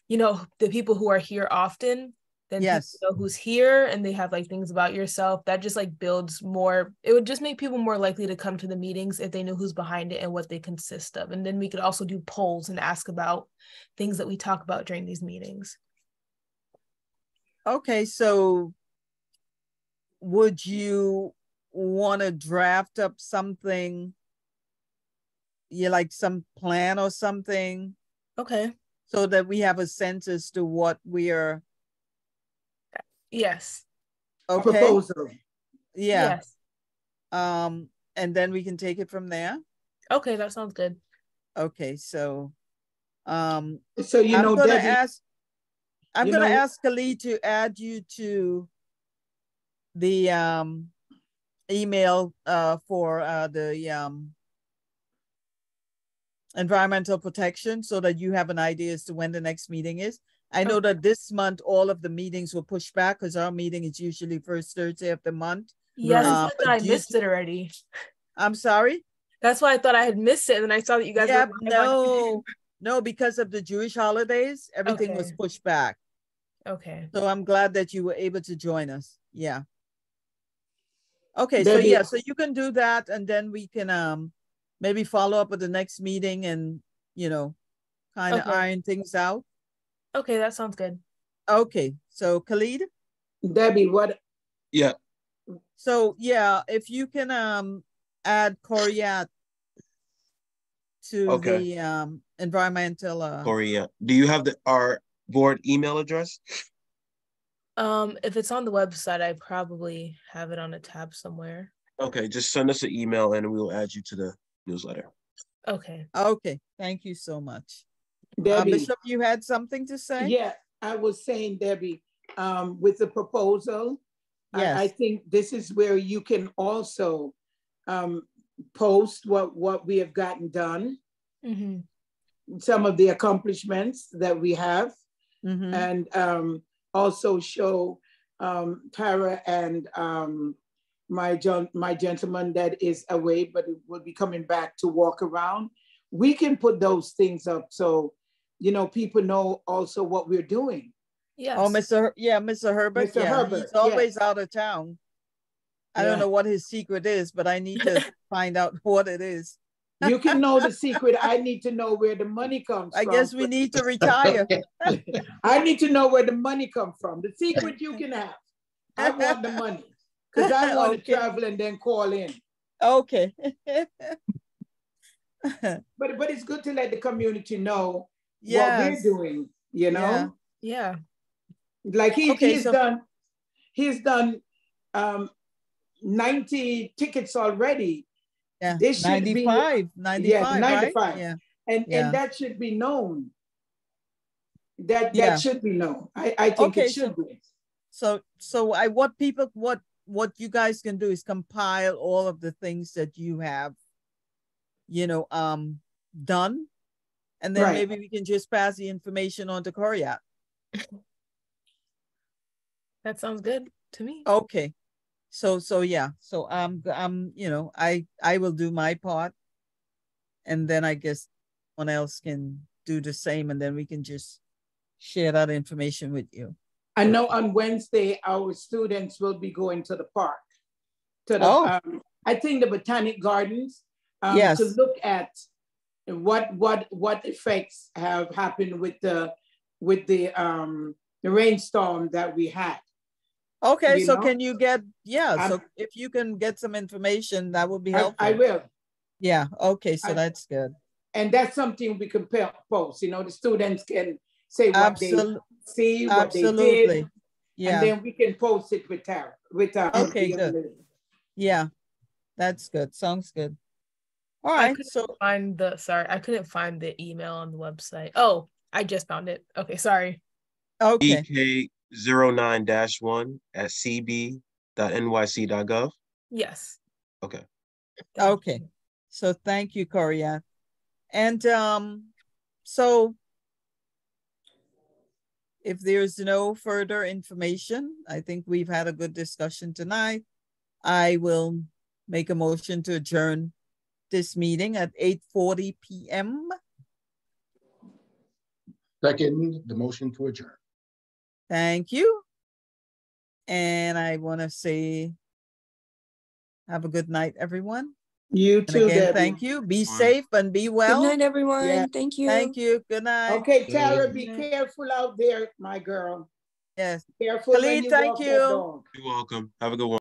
you know, the people who are here often, then people know who's here, and they have like things about yourself that just like builds more. It would just make people more likely to come to the meetings if they know who's behind it and what they consist of. And then we could also do polls and ask about things that we talk about during these meetings.
Okay, so would you want to draft up something, like some plan or something?
Okay.
So that we have a sense as to what we are.
Yes.
Okay.
Proposal.
Yeah.
Yes.
And then we can take it from there.
Okay, that sounds good.
Okay, so
so you know,
I'm gonna ask Khalid to add you to the email for the environmental protection, so that you have an idea as to when the next meeting is. I know that this month all of the meetings were pushed back because our meeting is usually first Thursday of the month.
Yes, I missed it already.
I'm sorry?
That's why I thought I had missed it, and I saw that you guys were
no, because of the Jewish holidays, everything was pushed back.
Okay.
So I'm glad that you were able to join us. Yeah. Okay, so yeah, so you can do that, and then we can maybe follow up with the next meeting and, you know, kind of iron things out.
Okay, that sounds good.
Okay, so Khalid?
Debbie, what?
Yeah.
So yeah, if you can add Coriat to the environmental
Coriat. Do you have our board email address?
If it's on the website, I probably have it on a tab somewhere.
Okay, just send us an email and we'll add you to the newsletter.
Okay.
Okay, thank you so much.
Debbie,
Bishop, you had something to say?
Yeah, I was saying, Debbie, with the proposal, yes. I think this is where you can also post what we have gotten done, some of the accomplishments that we have, and also show Tara and my gentleman that is away, but will be coming back to walk around. We can put those things up so, you know, people know also what we're doing.
Yes.
Oh, Mr. Herbert.
Mr. Herbert,
he's always out of town. I don't know what his secret is, but I need to find out what it is.
You can know the secret. I need to know where the money comes from.
I guess we need to retire.
I need to know where the money comes from. The secret you can have. I want the money because I want to travel and then call in.
Okay.
But it's good to let the community know what we're doing, you know?
Yeah.
Like he's done 90 tickets already.
Yeah,
This should
95, 95,
95.
Right? Yeah.
And that should be known. That should be known. I think it should be.
So what you guys can do is compile all of the things that you have, you know, done, and then maybe we can just pass the information on to Coriat.
That sounds good to me.
Okay. So yeah. So you know, I will do my part, and then I guess someone else can do the same, and then we can just share that information with you.
I know on Wednesday our students will be going to the park, to the I think the Botanic Gardens, to look at what effects have happened with the rainstorm that we had.
Okay, so can you get so if you can get some information, that would be helpful.
I will.
Yeah. Okay. So that's good.
And that's something we can post. You know, the students can say what they see, what they did. Yeah. And then we can post it with Tara.
Okay, good. Yeah, that's good. Sounds good. All right.
I couldn't find the email on the website. Oh, I just found it. Okay, sorry.
Okay.
EK09-1 @cb.nyc.gov.
Yes.
Okay.
Okay. So thank you, Coriat. And so if there's no further information, I think we've had a good discussion tonight. I will make a motion to adjourn this meeting at 8:40 p.m.
Second, the motion to adjourn.
Thank you. And I want to say, have a good night, everyone.
You too,
and again,
Debbie.
Thank you. Be safe and be well.
Good night, everyone. Yeah. Thank you.
Thank you. Good night.
Okay, Tara, be careful out there, my girl.
Yes.
Careful
Khalid,
when you
thank
walk
you.
that dog.
You're welcome. Have a good one.